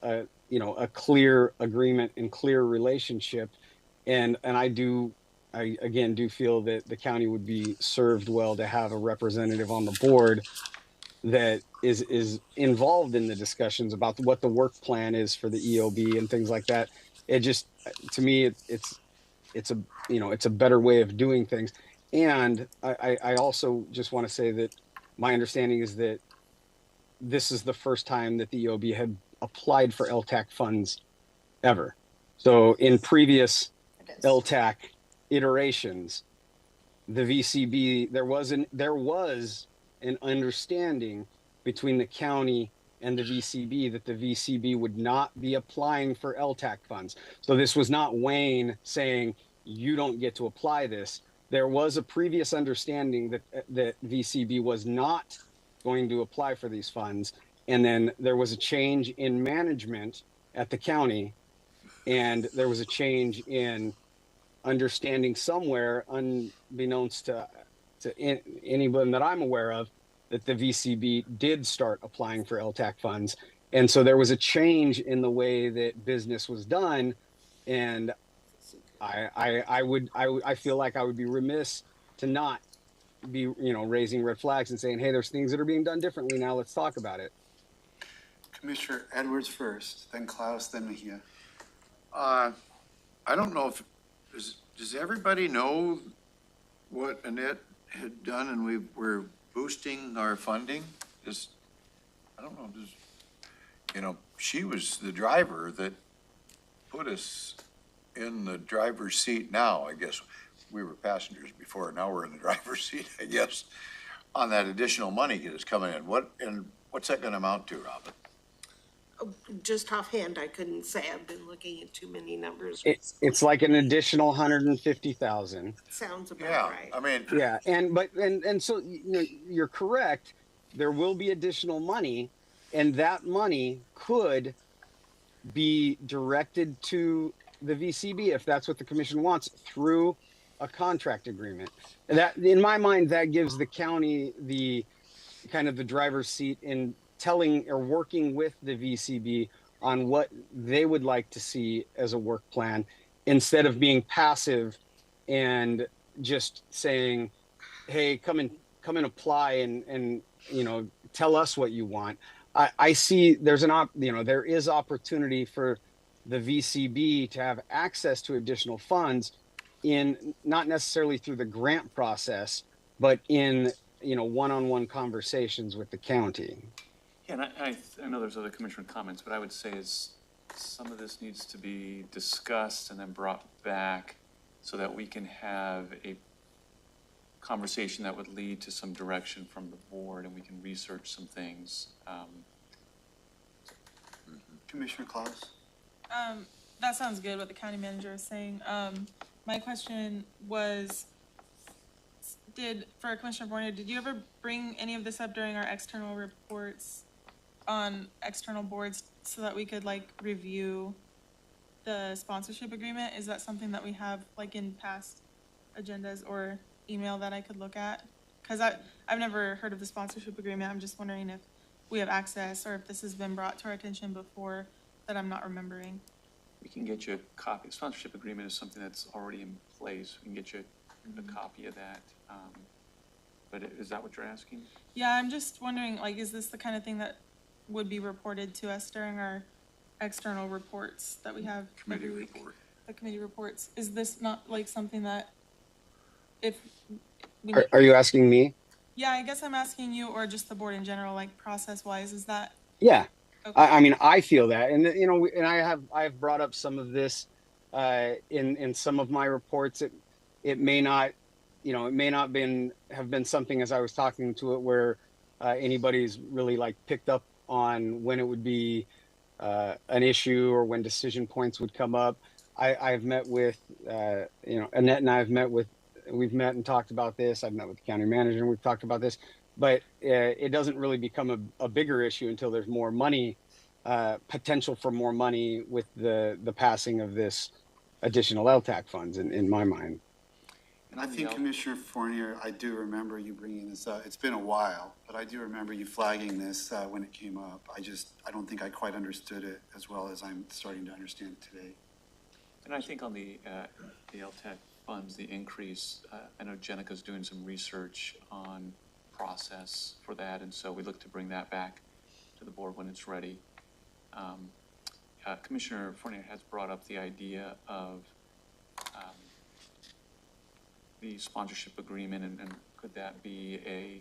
S8: clear agreement and clear relationship. And I again do feel that the county would be served well to have a representative on the board that is involved in the discussions about what the work plan is for the EOB and things like that. It just, to me, it's a better way of doing things. And I also just want to say that my understanding is that this is the first time that the EOB had applied for LTAC funds ever. So in previous LTAC iterations, the VCB, there was an understanding between the county and the VCB that the VCB would not be applying for LTAC funds. So this was not Wayne saying, you don't get to apply this. There was a previous understanding that VCB was not going to apply for these funds. And then there was a change in management at the county, and there was a change in understanding somewhere, unbeknownst to anyone that I'm aware of, that the VCB did start applying for LTAC funds. And so there was a change in the way that business was done. And I feel like I would be remiss to not be, raising red flags and saying, hey, there's things that are being done differently now. Let's talk about it.
S2: Commissioner Edwards first, then Klaus, then Mejia.
S7: I don't know if, does everybody know what Annette had done and we're boosting our funding? I don't know, she was the driver that put us in the driver's seat now, I guess. We were passengers before, now we're in the driver's seat, I guess, on that additional money that is coming in. What's that gonna amount to, Robin?
S9: Just offhand, I couldn't say. I've been looking at too many numbers.
S8: It's like an additional 150,000.
S9: Sounds about
S7: Yeah,
S9: right.
S7: I mean.
S8: Yeah, and so you're correct. There will be additional money, and that money could be directed to the VCB if that's what the commission wants through a contract agreement. That, in my mind, that gives the county the kind of the driver's seat in telling or working with the VCB on what they would like to see as a work plan, instead of being passive and just saying, hey, come and apply and tell us what you want. I see there's there is opportunity for the VCB to have access to additional funds in not necessarily through the grant process, but in, one-on-one conversations with the county.
S3: Yeah, and I know there's other commissioner comments, but I would say is some of this needs to be discussed and then brought back so that we can have a conversation that would lead to some direction from the board and we can research some things.
S2: Commissioner Claus?
S6: That sounds good, what the county manager is saying. My question was, for Commissioner Fournier, did you ever bring any of this up during our external reports on external boards so that we could review the sponsorship agreement? Is that something that we have in past agendas or email that I could look at? Because I've never heard of the sponsorship agreement. I'm just wondering if we have access or if this has been brought to our attention before that I'm not remembering.
S3: We can get you a copy. Sponsorship agreement is something that's already in place. We can get you a copy of that. But is that what you're asking?
S6: Yeah, I'm just wondering, is this the kind of thing that would be reported to us during our external reports that we have every week? The committee reports. Is this not something that if we
S8: Are you asking me?
S6: Yeah, I guess I'm asking you or just the board in general, process wise, is that?
S8: Yeah.
S6: Okay.
S8: I mean, I feel that, and and I've brought up some of this in some of my reports. It may not, it may not have been something as I was talking to it where anybody's really picked up on when it would be an issue or when decision points would come up. I've met with Annette and we've met and talked about this. I've met with the county manager and we've talked about this. But it doesn't really become a bigger issue until there's more money, potential for more money with the passing of this additional LTAC funds in my mind.
S2: And I think Commissioner Fournier, I do remember you bringing this up. It's been a while, but I do remember you flagging this when it came up. I don't think I quite understood it as well as I'm starting to understand it today.
S3: And I think on the LTAC funds, the increase, I know Jenica's doing some research on process for that, and so we look to bring that back to the board when it's ready. Commissioner Fournier has brought up the idea of the sponsorship agreement, and could that be an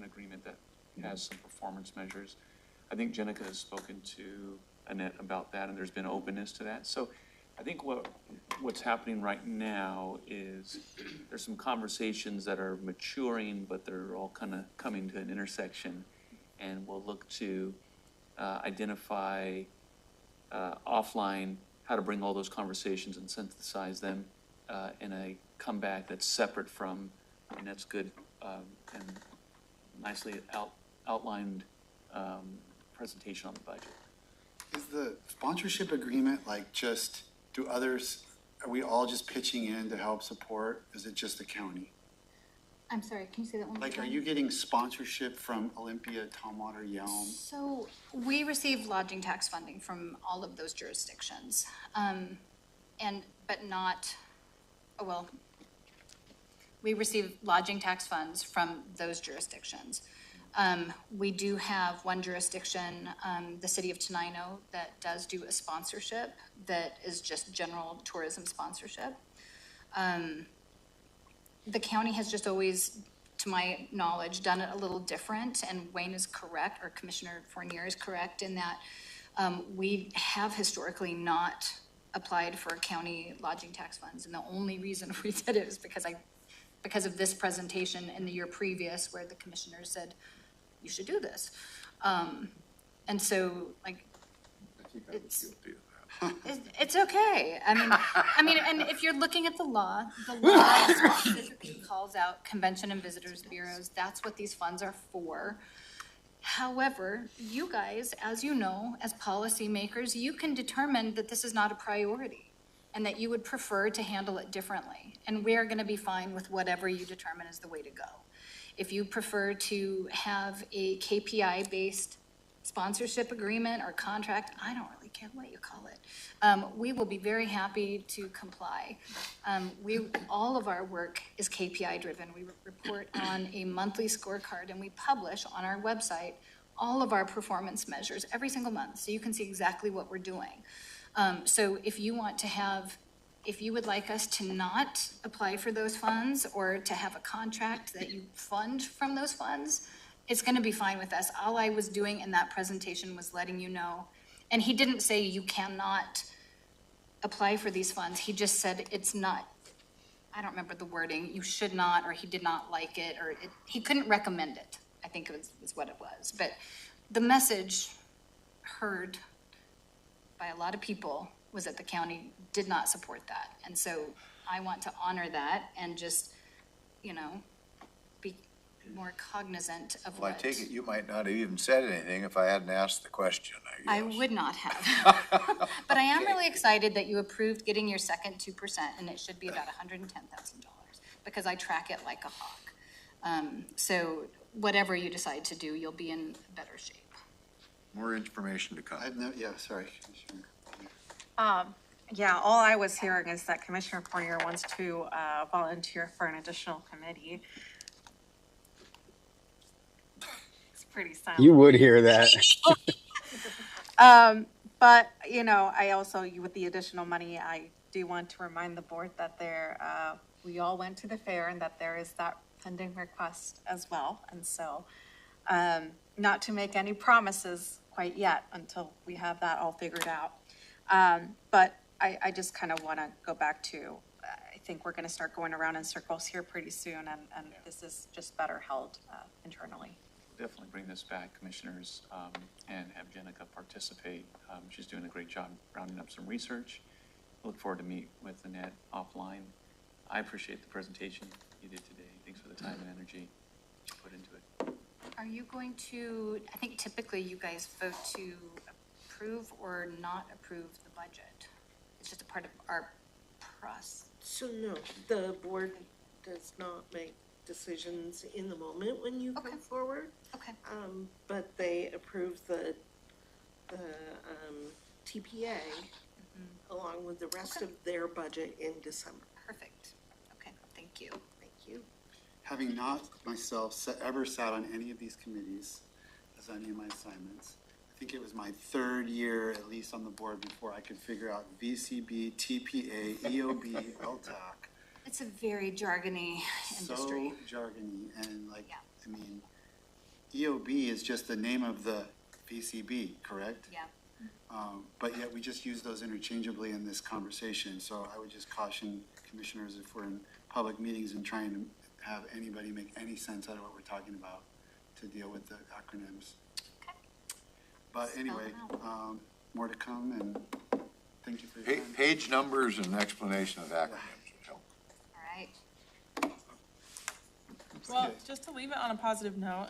S3: agreement that has some performance measures? I think Jenica has spoken to Annette about that, and there's been openness to that. So I think what's happening right now is there's some conversations that are maturing, but they're all kind of coming to an intersection, and we'll look to identify offline how to bring all those conversations and synthesize them in a comeback that's separate from, and that's good and nicely outlined presentation on the budget.
S2: Is the sponsorship agreement are we all just pitching in to help support? Is it just the county?
S1: I'm sorry, can you say that one more time?
S2: Are you getting sponsorship from Olympia, Tumwater, Yelm?
S1: So we receive lodging tax funding from all of those jurisdictions. We receive lodging tax funds from those jurisdictions. We do have one jurisdiction, the city of Tenino, that does do a sponsorship that is just general tourism sponsorship. The county has just always, to my knowledge, done it a little different, and Wayne is correct, or Commissioner Fournier is correct in that we have historically not applied for county lodging tax funds, and the only reason we did it is because of this presentation in the year previous where the commissioners said, you should do this. And so it's okay. I mean, and if you're looking at the law specifically calls out convention and visitors bureaus. That's what these funds are for. However, you guys, as you know, as policymakers, you can determine that this is not a priority and that you would prefer to handle it differently. And we're going to be fine with whatever you determine is the way to go. If you prefer to have a KPI-based sponsorship agreement or contract, I don't really care what you call it. We will be very happy to comply. All of our work is KPI driven. We report on a monthly scorecard and we publish on our website all of our performance measures every single month, so you can see exactly what we're doing. So if you want to have, if you would like us to not apply for those funds or to have a contract that you fund from those funds, it's gonna be fine with us. All I was doing in that presentation was letting you know. And he didn't say you cannot apply for these funds. He just said it's not, I don't remember the wording, you should not, or he did not like it, or he couldn't recommend it, I think is what it was. But the message heard by a lot of people was that the county did not support that. And so I want to honor that and just, you know, be more cognizant of
S7: Well, I
S1: what.
S7: take it you might not have even said anything if I hadn't asked the question, I
S1: I
S7: guess.
S1: would not have. But I am
S7: Okay.
S1: really excited that you approved getting your second 2%, and it should be about $110,000, because I track it like a hawk. So whatever you decide to do, you'll be in better shape.
S7: More information to come.
S2: Yeah, sorry, Commissioner.
S4: Yeah, all I was hearing is that Commissioner Fournier wants to volunteer for an additional committee. It's pretty silent.
S8: You would hear that.
S4: But, you know, I also, with the additional money, I do want to remind the board that we all went to the fair and that there is that pending request as well. And so, not to make any promises quite yet until we have that all figured out. But I just kind of want to go back to, I think we're going to start going around in circles here pretty soon, and this is just better held internally.
S3: Definitely bring this back, commissioners, and have Jenica participate. She's doing a great job rounding up some research. I look forward to meet with Annette offline. I appreciate the presentation you did today. Thanks for the time and energy you put into it.
S1: Are you going to, I think typically you guys vote to approve or not approve the budget. It's just a part of our process.
S9: So no, the board does not make decisions in the moment when you
S1: Okay.
S9: come forward.
S1: Okay,
S9: But they approve the TPA along with the rest
S1: Okay.
S9: of their budget in December.
S1: perfect. Okay, thank you.
S9: Thank you.
S2: Having not myself ever sat on any of these committees as any of my assignments, I think it was my third year at least on the board before I could figure out VCB, TPA, EOB, LTAC.
S1: It's a very jargony industry.
S2: So jargony, and like,
S1: Yeah.
S2: I mean, EOB is just the name of the VCB, correct?
S1: Yeah.
S2: But yet we just use those interchangeably in this conversation, so I would just caution commissioners if we're in public meetings and trying to have anybody make any sense out of what we're talking about to deal with the acronyms.
S1: Okay.
S2: But anyway,
S1: Spell them
S2: more to come, and thank you for your time.
S7: Page numbers and explanation of acronyms would help.
S1: All right.
S6: Well,
S2: Okay.
S6: just to leave it on a positive note,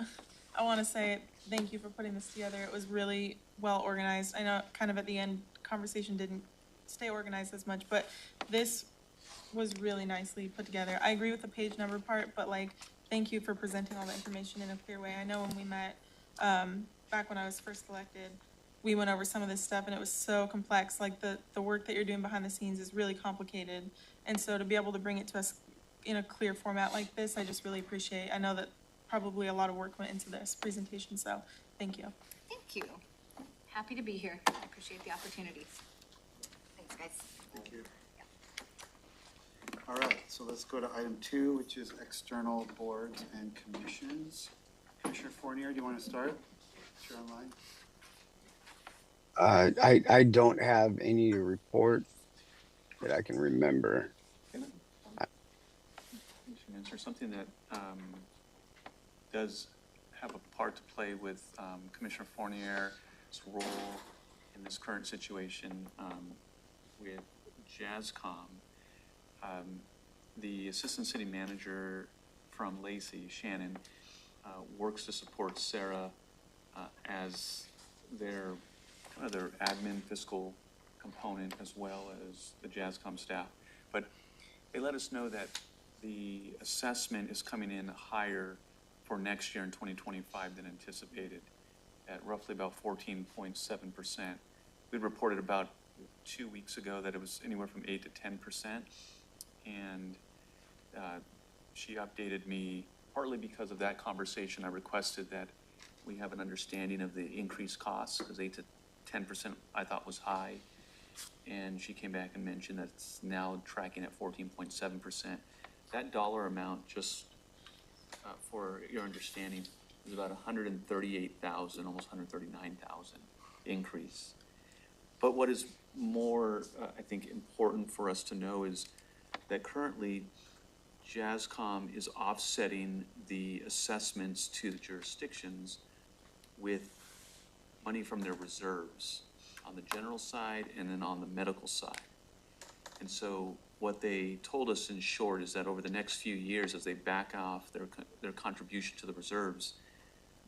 S6: I want to say thank you for putting this together. It was really well organized. I know kind of at the end, conversation didn't stay organized as much, but this was really nicely put together. I agree with the page number part, but like, thank you for presenting all the information in a clear way. I know when we met, back when I was first elected, we went over some of this stuff and it was so complex. Like the work that you're doing behind the scenes is really complicated. And so to be able to bring it to us in a clear format like this, I just really appreciate. I know that probably a lot of work went into this presentation, so thank you.
S1: Thank you. Happy to be here. I appreciate the opportunity. Thanks, guys.
S2: Thank you. All right, so let's go to item 2, which is external boards and commissions. Commissioner Fournier, do you want to start? If you're online.
S8: I don't have any to report that I can remember.
S3: Answer something that does have a part to play with Commissioner Fournier's role in this current situation with JAZCOM. The assistant city manager from Lacey, Shannon, works to support Sarah as their admin fiscal component as well as the JAZCOM staff. But they let us know that the assessment is coming in higher for next year in 2025 than anticipated, at roughly about 14.7%. We reported about 2 weeks ago that it was anywhere from 8 to 10%. And she updated me, partly because of that conversation. I requested that we have an understanding of the increased costs, because 8 to 10% I thought was high. And she came back and mentioned that it's now tracking at 14.7%. That dollar amount, just for your understanding, is about 138,000, almost 139,000 increase. But what is more, I think, important for us to know is that currently JASCOM is offsetting the assessments to the jurisdictions with money from their reserves on the general side and then on the medical side. And so what they told us in short is that over the next few years, as they back off their contribution to the reserves,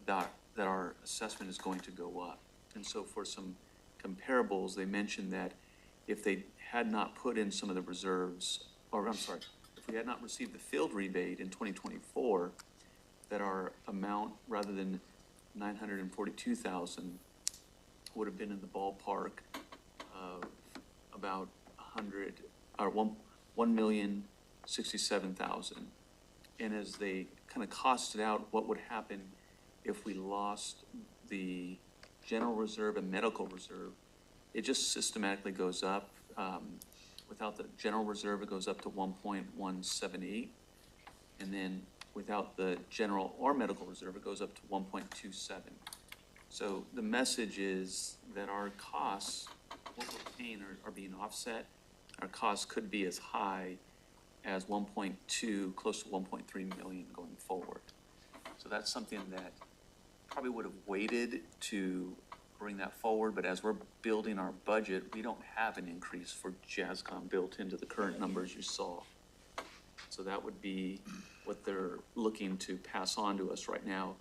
S3: that our assessment is going to go up. And so for some comparables, they mentioned that if they had not put in some of the reserves, or I'm sorry, if we had not received the field rebate in 2024, that our amount, rather than 942,000, would have been in the ballpark of about 1,067,000. And as they kind of costed out what would happen if we lost the general reserve and medical reserve, it just systematically goes up. Without the general reserve, it goes up to 1.178. And then without the general or medical reserve, it goes up to 1.27. So the message is that our costs, what we're paying, are being offset. Our costs could be as high as 1.2, close to 1.3 million going forward. So that's something that probably would have waited to bring that forward, but as we're building our budget, we don't have an increase for JASCOM built into the current numbers you saw. So that would be what they're looking to pass on to us right now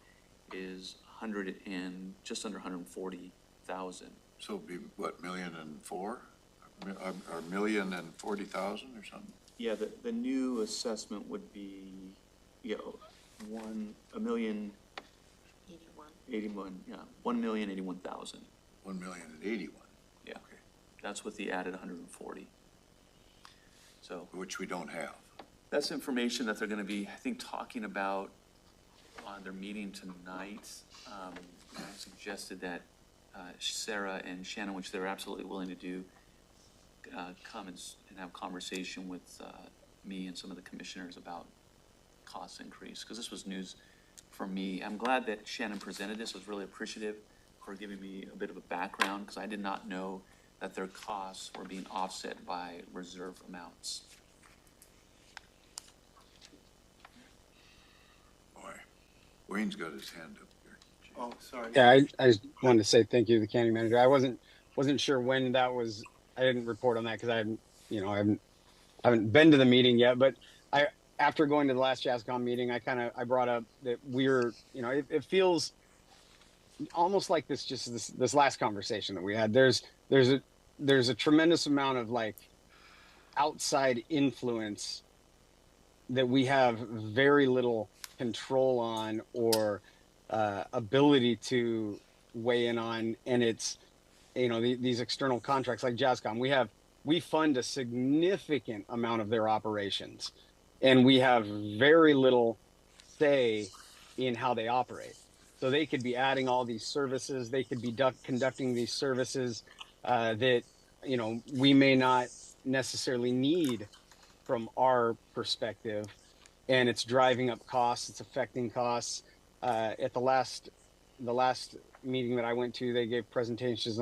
S3: is just under 140,000.
S7: So it'd be what, 1,004,000? Or 1,040,000 or something?
S3: Yeah, the new assessment would be, a million. 81, yeah, 1,081,000.
S7: 1,081,000.
S3: Yeah, that's with the added 140. So
S7: Which we don't have.
S3: that's information that they're going to be, I think, talking about on their meeting tonight. I suggested that Sarah and Shannon, which they're absolutely willing to do, come and have conversation with me and some of the commissioners about cost increase, because this was news for me. I'm glad that Shannon presented this. I was really appreciative for giving me a bit of a background, because I did not know that their costs were being offset by reserve amounts.
S7: Boy, Wayne's got his hand up here.
S2: Oh, sorry.
S8: Yeah, I just wanted to say thank you to the county manager. I wasn't sure when that was. I didn't report on that because I haven't been to the meeting yet. But after going to the last JASCOM meeting, I brought up that it feels almost like this last conversation that we had. There's a tremendous amount of like outside influence that we have very little control on or ability to weigh in on, and it's these external contracts like JASCOM. We fund a significant amount of their operations, and we have very little say in how they operate. So they could be adding all these services, they could be conducting these services that we may not necessarily need from our perspective, and it's driving up costs, it's affecting costs. At the last meeting that I went to, they gave presentations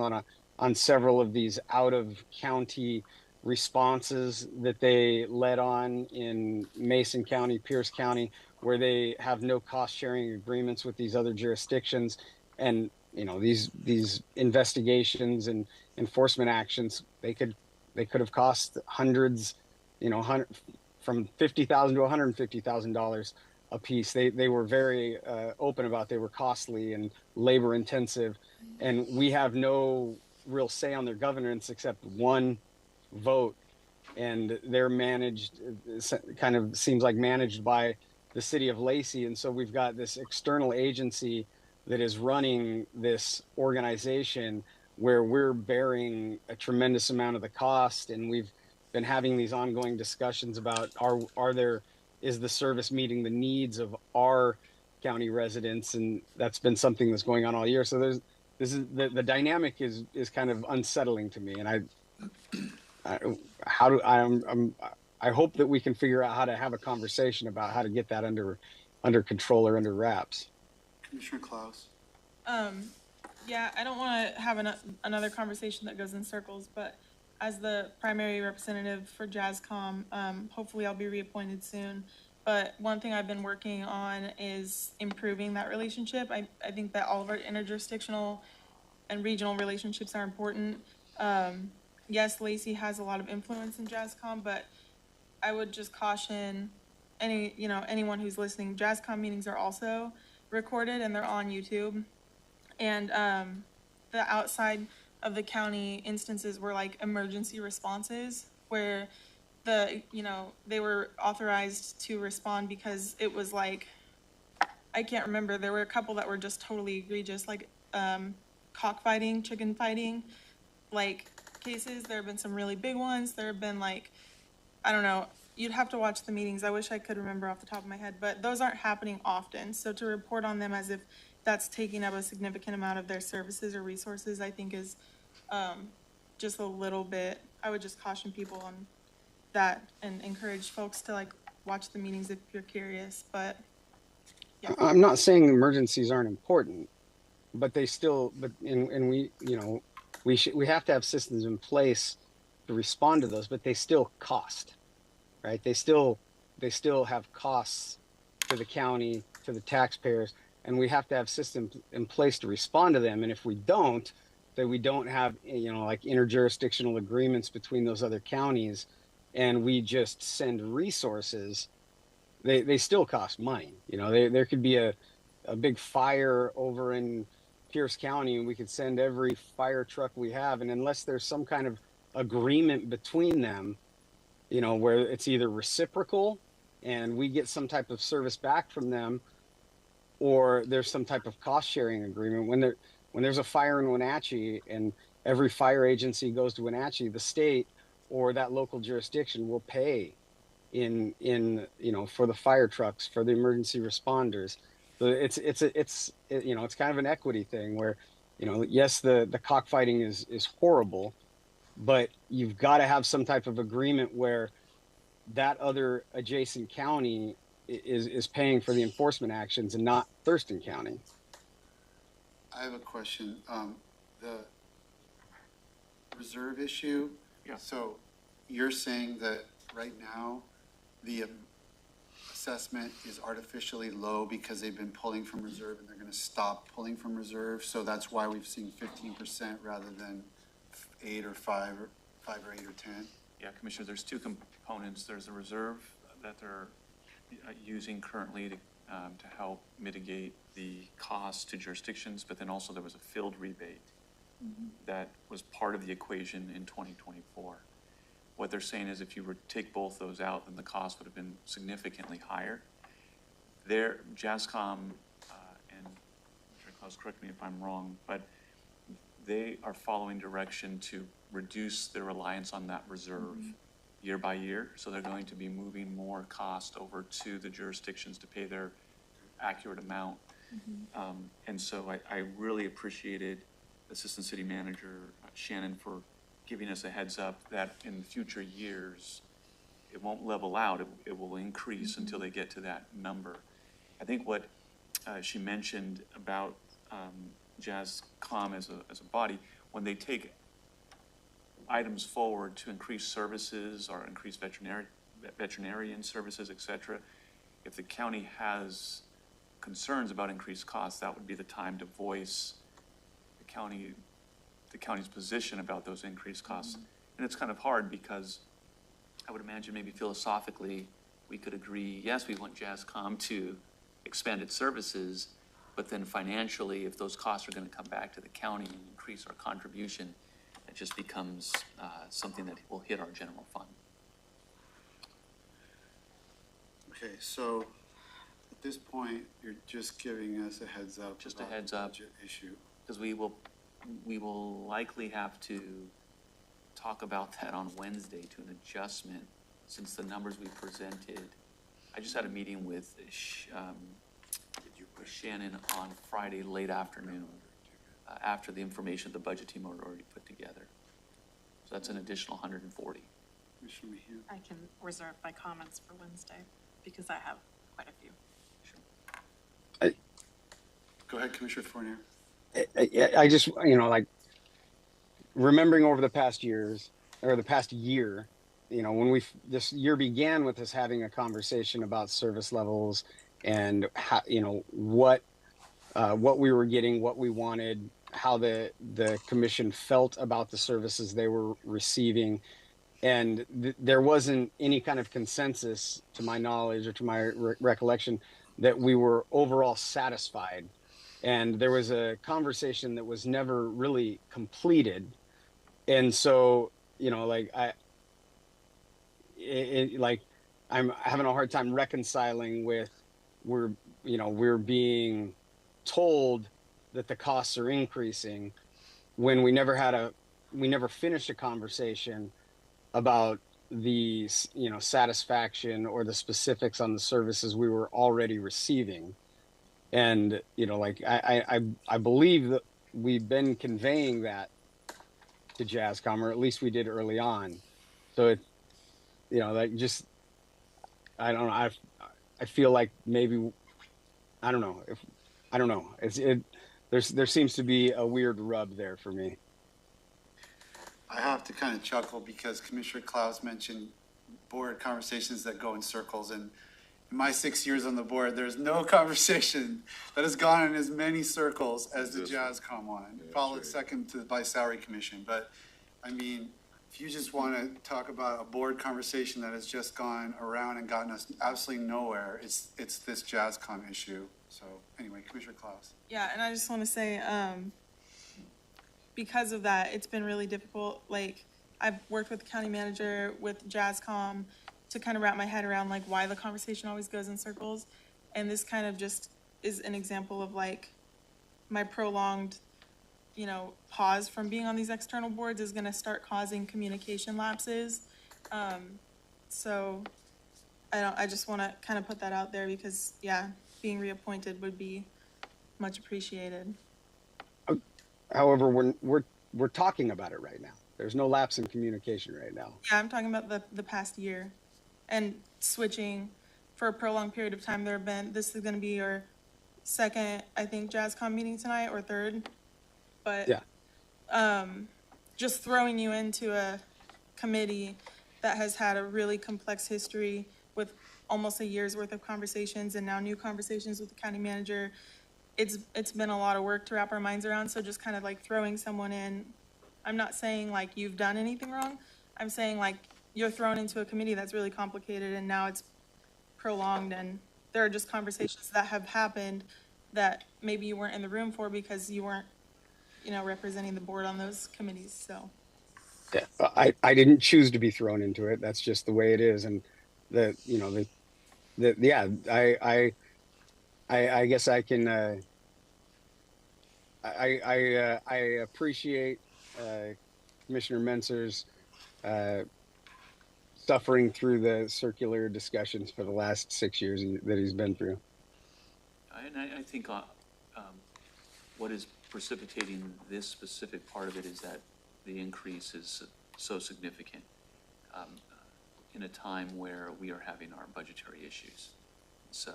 S8: on several of these out of county responses that they led on in Mason County, Pierce County, where they have no cost sharing agreements with these other jurisdictions. And these investigations and enforcement actions, they could have cost hundreds, from $50,000 to $150,000 a piece. They were very open about they were costly and labor intensive, and we have no real say on their governance except one vote, and they're managed, kind of seems like managed by the city of Lacey. And so we've got this external agency that is running this organization where we're bearing a tremendous amount of the cost, and we've been having these ongoing discussions about is the service meeting the needs of our county residents, and that's been something that's going on all year. So the dynamic is kind of unsettling to me, and I hope that we can figure out how to have a conversation about how to get that under control or under wraps.
S2: Commissioner Klaus?
S6: Yeah, I don't want to have another conversation that goes in circles, but as the primary representative for JazzCom, hopefully I'll be reappointed soon. But one thing I've been working on is improving that relationship. I think that all of our interjurisdictional and regional relationships are important. Yes, Lacey has a lot of influence in JazzCom, but I would just caution anyone who's listening, JazzCom meetings are also recorded and they're on YouTube. And the outside of the county instances were like emergency responses where they were authorized to respond because it was like, I can't remember, there were a couple that were just totally egregious, like cockfighting, chicken fighting, like cases. There have been some really big ones. There have been like, I don't know, you'd have to watch the meetings. I wish I could remember off the top of my head, but those aren't happening often. So to report on them as if that's taking up a significant amount of their services or resources, I think is just a little bit, I would just caution people on that and encourage folks to like watch the meetings if you're curious, but yeah.
S8: I'm not saying emergencies aren't important, but we have to have systems in place to respond to those, but they still cost, right? They still have costs to the county, to the taxpayers, and we have to have systems in place to respond to them. And if we don't, then we don't have, like interjurisdictional agreements between those other counties, and we just send resources, they still cost money. There could be a big fire over in Pierce County, and we could send every fire truck we have, and unless there's some kind of agreement between them, where it's either reciprocal and we get some type of service back from them, or there's some type of cost sharing agreement. When there's a fire in Wenatchee and every fire agency goes to Wenatchee, the state or that local jurisdiction will pay for the fire trucks, for the emergency responders. So it's kind of an equity thing where, yes, the cockfighting is horrible, but you've got to have some type of agreement where that other adjacent county is paying for the enforcement actions and not Thurston County.
S2: I have a question. The reserve issue.
S3: Yeah.
S2: So you're saying that right now the assessment is artificially low because they've been pulling from reserve and they're going to stop pulling from reserve. So that's why we've seen 15% rather than 8 or 5 or 8 or 10.
S3: Yeah, Commissioner, there's two components. There's a reserve that they're using currently to help mitigate the cost to jurisdictions, but then also there was a field rebate that was part of the equation in 2024. What they're saying is if you were to take both those out, then the cost would have been significantly higher. JazzCom, and Mr. Klaus, correct me if I'm wrong, but they are following direction to reduce their reliance on that reserve year by year. So they're going to be moving more cost over to the jurisdictions to pay their accurate amount. And so I really appreciated Assistant City Manager Shannon for giving us a heads up that in future years, it won't level out, it will increase until they get to that number. I think what she mentioned about JazzCom as a body, when they take items forward to increase services or increase veterinarian services, et cetera, if the county has concerns about increased costs, that would be the time to voice the county's position about those increased costs. And it's kind of hard because I would imagine maybe philosophically we could agree, yes, we want JazzCom to expand its services, but then financially, if those costs are going to come back to the county and increase our contribution, it just becomes something that will hit our general fund.
S2: Okay, so at this point, you're just giving us a heads up.
S3: Just a
S2: about
S3: heads
S2: the
S3: up.
S2: budget issue.
S3: Because we will likely have to talk about that on Wednesday to an adjustment, since the numbers we presented. I just had a meeting with with Shannon on Friday late afternoon, after the information the budget team had already put together. So that's an additional 140.
S2: Commissioner Mejia.
S4: I can reserve my comments for Wednesday because I have quite a few.
S2: Go ahead, Commissioner Fournier.
S8: I just, like remembering over the past years or the past year, when this year began with us having a conversation about service levels and how, what we were getting, what we wanted, how the commission felt about the services they were receiving. And there wasn't any kind of consensus, to my knowledge or to my recollection, that we were overall satisfied. And there was a conversation that was never really completed. And so, I'm having a hard time reconciling with we're being told that the costs are increasing when we never finished a conversation about the satisfaction or the specifics on the services we were already receiving. And I believe that we've been conveying that to Jazzcom, or at least we did early on. So it I don't know, I feel like maybe I don't know, there seems to be a weird rub there for me.
S2: I have to kind of chuckle because Commissioner Klaus mentioned board conversations that go in circles, and in my 6 years on the board, there's no conversation that has gone in as many circles as the Jazzcom one, followed second by Salary Commission. But I mean, if you just want to talk about a board conversation that has just gone around and gotten us absolutely nowhere, it's this Jazzcom issue. So anyway, Commissioner Klaus.
S6: Yeah, and I just want to say, because of that, it's been really difficult. Like, I've worked with the county manager, with Jazzcom, to kind of wrap my head around like why the conversation always goes in circles. And this kind of just is an example of like my prolonged, pause from being on these external boards is going to start causing communication lapses. So I just want to kind of put that out there because, yeah, being reappointed would be much appreciated.
S8: However, we're talking about it right now. There's no lapse in communication right now.
S6: Yeah, I'm talking about the past year and switching for a prolonged period of time. This is going to be your second, I think, Jazzcom meeting tonight, or third. But
S8: yeah,
S6: just throwing you into a committee that has had a really complex history with almost a year's worth of conversations and now new conversations with the county manager. It's been a lot of work to wrap our minds around. So just kind of like throwing someone in, I'm not saying like you've done anything wrong. I'm saying like you're thrown into a committee that's really complicated and now it's prolonged, and there are just conversations that have happened that maybe you weren't in the room for because you weren't, representing the board on those committees. So
S8: yeah, I didn't choose to be thrown into it. That's just the way it is. And I guess I can, I appreciate Commissioner Mentzer's suffering through the circular discussions for the last 6 years that he's been through.
S3: And I think what is precipitating this specific part of it is that the increase is so significant in a time where we are having our budgetary issues. So,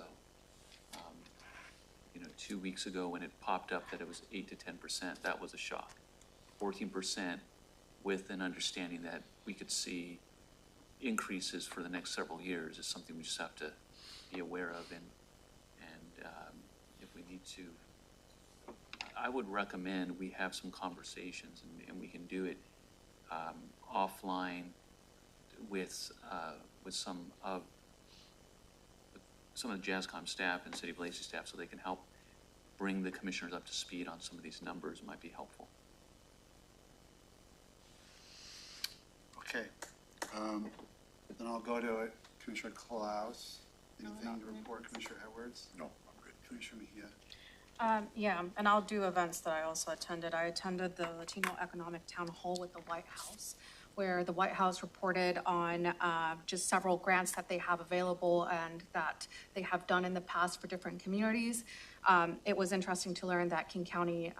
S3: 2 weeks ago when it popped up that it was 8 to 10%, that was a shock. 14% with an understanding that we could see increases for the next several years is something we just have to be aware of. And if we need to, I would recommend we have some conversations, and we can do it offline with some of the Jazzcom staff and City of Lacey staff, so they can help bring the commissioners up to speed on some of these numbers. Might be helpful.
S2: Okay. Then I'll go to it. Commissioner Klaus. Anything to report? Commissioner Edwards?
S7: No, I'm good.
S2: Commissioner Mejia?
S4: Yeah, and I'll do events that I also attended. I attended the Latino Economic Town Hall with the White House, where the White House reported on just several grants that they have available and that they have done in the past for different communities. It was interesting to learn that King County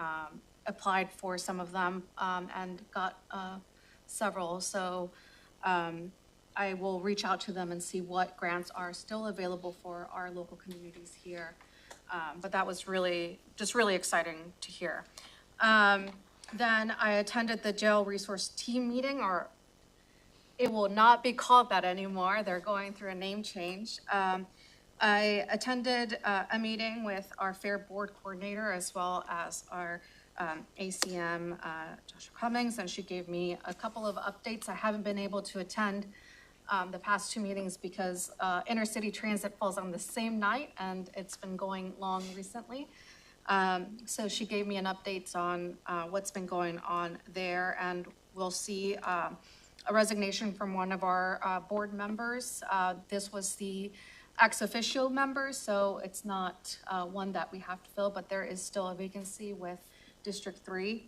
S4: applied for some of them and got several. So I will reach out to them and see what grants are still available for our local communities here. But that was really exciting to hear. Then I attended the jail resource team meeting, or it will not be called that anymore. They're going through a name change. I attended a meeting with our fair board coordinator as well as our ACM, Joshua Cummings, and she gave me a couple of updates. I haven't been able to attend the past two meetings because intercity transit falls on the same night and it's been going long recently. So she gave me an update on what's been going on there, and we'll see a resignation from one of our board members. This was the ex officio member, so it's not one that we have to fill, but there is still a vacancy with District 3.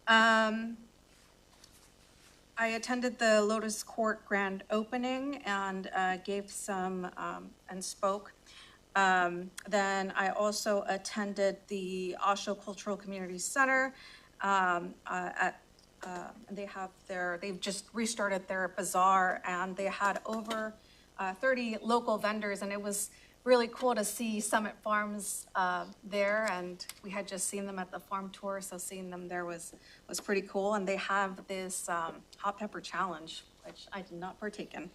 S4: I attended the Lotus Court grand opening and gave some and spoke. Then I also attended the Osho Cultural Community Center they've just restarted their bazaar, and they had over 30 local vendors, and it was really cool to see Summit Farms there, and we had just seen them at the farm tour, so seeing them there was pretty cool. And they have this hot pepper challenge, which I did not partake in.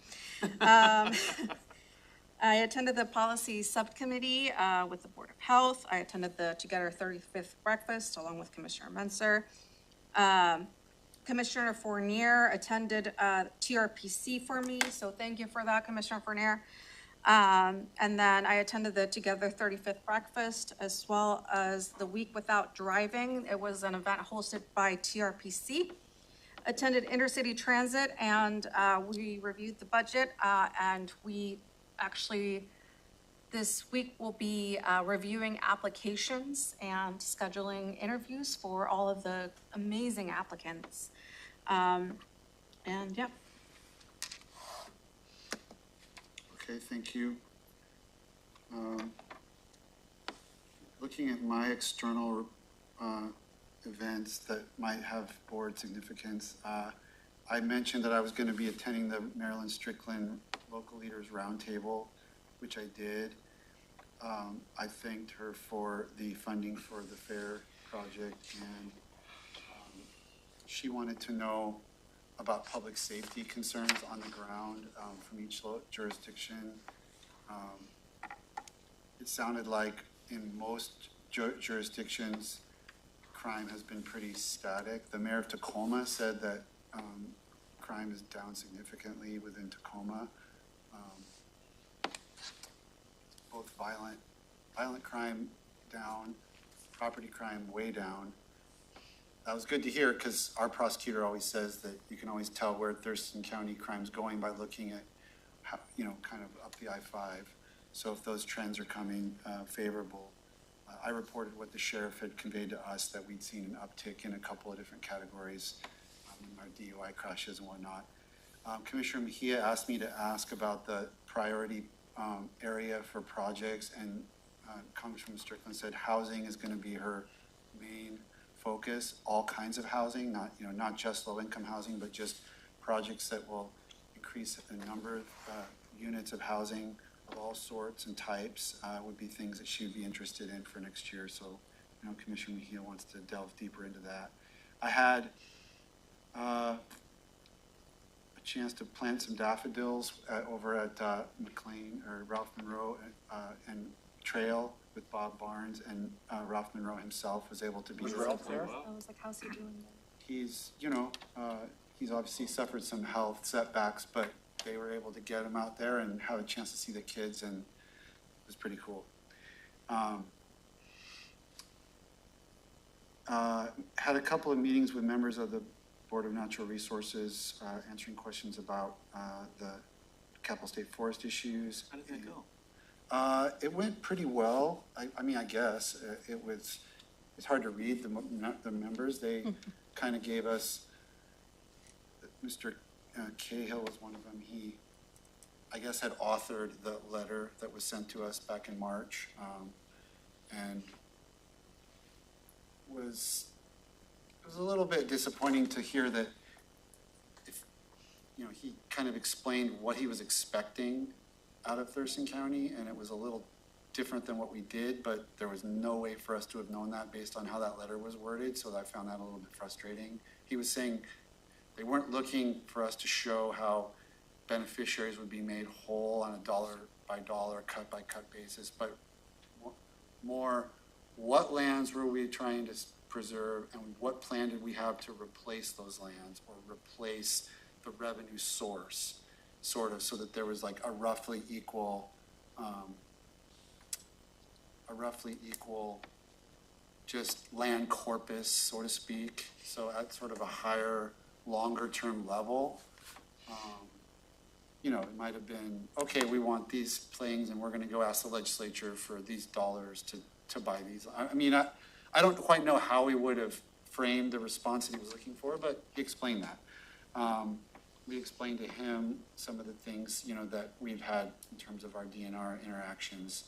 S4: I attended the policy subcommittee with the Board of Health. I attended the Together 35th breakfast along with Commissioner Menser. Commissioner Fournier attended TRPC for me, so thank you for that, Commissioner Fournier. And then I attended the Together 35th breakfast as well as the Week Without Driving. It was an event hosted by TRPC. Attended Intercity Transit, and we reviewed the budget, and we actually this week will be reviewing applications and scheduling interviews for all of the amazing applicants. And yeah.
S2: Okay, thank you. Looking at my external events that might have board significance, I mentioned that I was going to be attending the Maryland Strickland Local Leaders Roundtable, which I did. I thanked her for the funding for the fair project, and she wanted to know about public safety concerns on the ground from each jurisdiction. It sounded like in most jurisdictions, crime has been pretty static. The mayor of Tacoma said that crime is down significantly within Tacoma. Both violent crime down, property crime way down. That was good to hear, because our prosecutor always says that you can always tell where Thurston County crime's going by looking at how, kind of up the I-5. So if those trends are coming favorable, I reported what the sheriff had conveyed to us, that we'd seen an uptick in a couple of different categories, our DUI crashes and whatnot. Commissioner Mejia asked me to ask about the priority area for projects, and Congresswoman Strickland said housing is going to be her main focus. All kinds of housing, not just low-income housing, but just projects that will increase the number of units of housing of all sorts and types would be things that she would be interested in for next year. So, Commissioner Mejia wants to delve deeper into that. I had a chance to plant some daffodils over at McLean or Ralph Monroe and Trail with Bob Barnes, and Ralph Monroe himself was able to be there.
S4: I was like, how's he doing there?
S2: He's, he's obviously suffered some health setbacks, but they were able to get him out there and have a chance to see the kids, and it was pretty cool. Had a couple of meetings with members of the Board of Natural Resources, answering questions about the Capital State Forest issues.
S3: How did that go?
S2: It went pretty well. I guess it's hard to read the members. They kind of gave us, Mr. Cahill was one of them. He, I guess, had authored the letter that was sent to us back in March. and it was a little bit disappointing to hear that he kind of explained what he was expecting out of Thurston County, and it was a little different than what we did, but there was no way for us to have known that based on how that letter was worded, so I found that a little bit frustrating. He was saying they weren't looking for us to show how beneficiaries would be made whole on a dollar by dollar, cut by cut basis, but more what lands were we trying to preserve and what plan did we have to replace those lands or replace the revenue source, sort of, so that there was like a roughly equal just land corpus, so to speak. So at sort of a higher, longer term level, it might have been, okay, we want these things and we're going to go ask the legislature for these dollars to buy these. I mean, I don't quite know how he would have framed the response that he was looking for, but he explained that. We explained to him some of the things, that we've had in terms of our DNR interactions,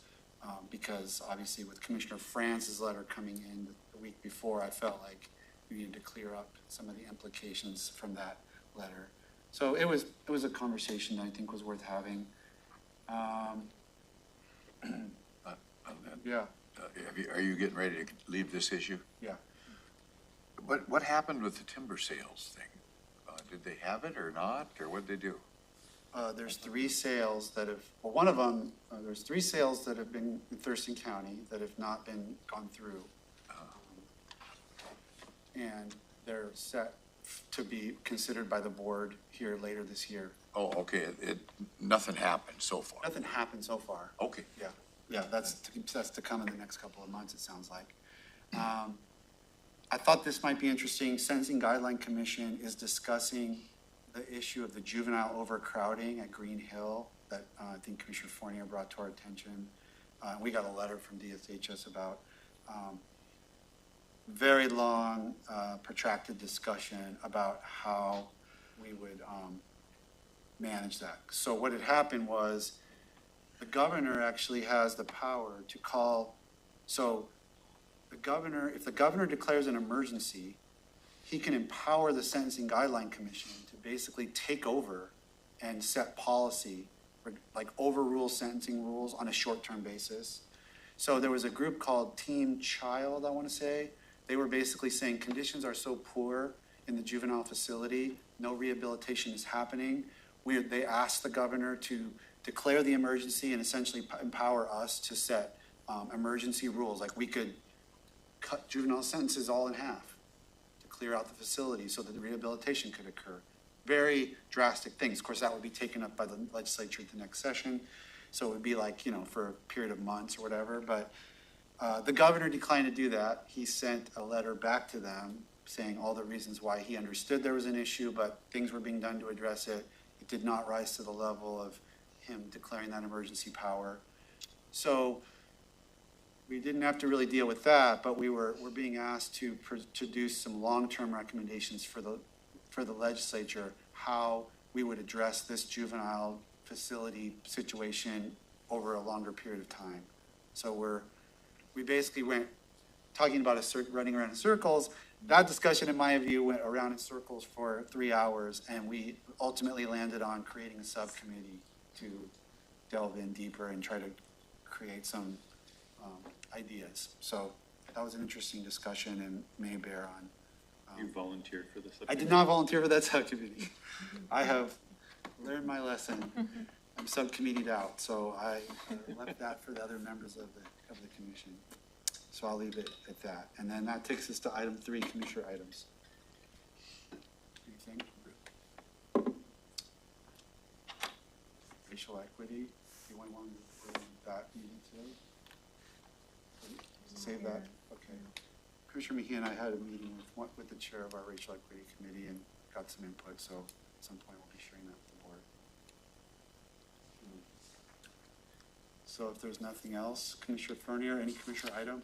S2: because obviously with Commissioner France's letter coming in the week before, I felt like we needed to clear up some of the implications from that letter. So it was a conversation that I think was worth having. Yeah.
S7: Are you getting ready to leave this issue?
S2: Yeah.
S7: What happened with the timber sales thing? Did they have it or not, or what'd they do?
S2: There's 3 sales that have, well, one of them, there's 3 sales that have been in Thurston County that have not been gone through. And they're set to be considered by the board here later this year.
S7: Oh, okay, nothing happened so far.
S2: Nothing happened so far.
S7: Okay.
S2: Yeah, that's to come in the next couple of months, it sounds like. I thought this might be interesting. Sentencing Guideline Commission is discussing the issue of the juvenile overcrowding at Green Hill that I think Commissioner Fournier brought to our attention. We got a letter from DSHS about very long, protracted discussion about how we would manage that. So what had happened was the governor actually has the power to call, so if the governor declares an emergency, he can empower the Sentencing Guideline Commission to basically take over and set policy, like overrule sentencing rules on a short-term basis. So there was a group called Team Child, I want to say. They were basically saying conditions are so poor in the juvenile facility, no rehabilitation is happening. They asked the governor to declare the emergency and essentially empower us to set emergency rules. Like we could cut juvenile sentences all in half to clear out the facility so that the rehabilitation could occur. Very drastic things. Of course, that would be taken up by the legislature at the next session. So it would be like, for a period of months or whatever. But the governor declined to do that. He sent a letter back to them saying all the reasons why he understood there was an issue, but things were being done to address it. It did not rise to the level of him declaring that emergency power. So we didn't have to really deal with that, but we're being asked to produce some long-term recommendations for the legislature, how we would address this juvenile facility situation over a longer period of time. So we basically went talking about running around in circles. That discussion, in my view, went around in circles for 3 hours, and we ultimately landed on creating a subcommittee to delve in deeper and try to create some ideas. So that was an interesting discussion and may bear on.
S3: You volunteered for the subcommittee?
S2: I did not volunteer for that subcommittee. I have learned my lesson. I'm subcommitteed out, so I left that for the other members of the commission. So I'll leave it at that. And then that takes us to item 3, commissioner items. Anything? Racial equity, you want to do that meeting too? Save that, okay. Commissioner Mejia and I had a meeting with the chair of our racial equity committee and got some input, so at some point we'll be sharing that with the board. So if there's nothing else, Commissioner Fournier, any commissioner item?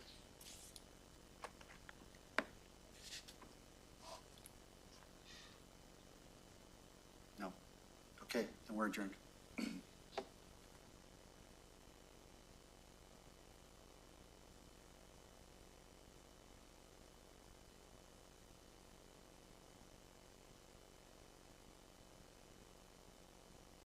S2: No. Okay, then we're adjourned.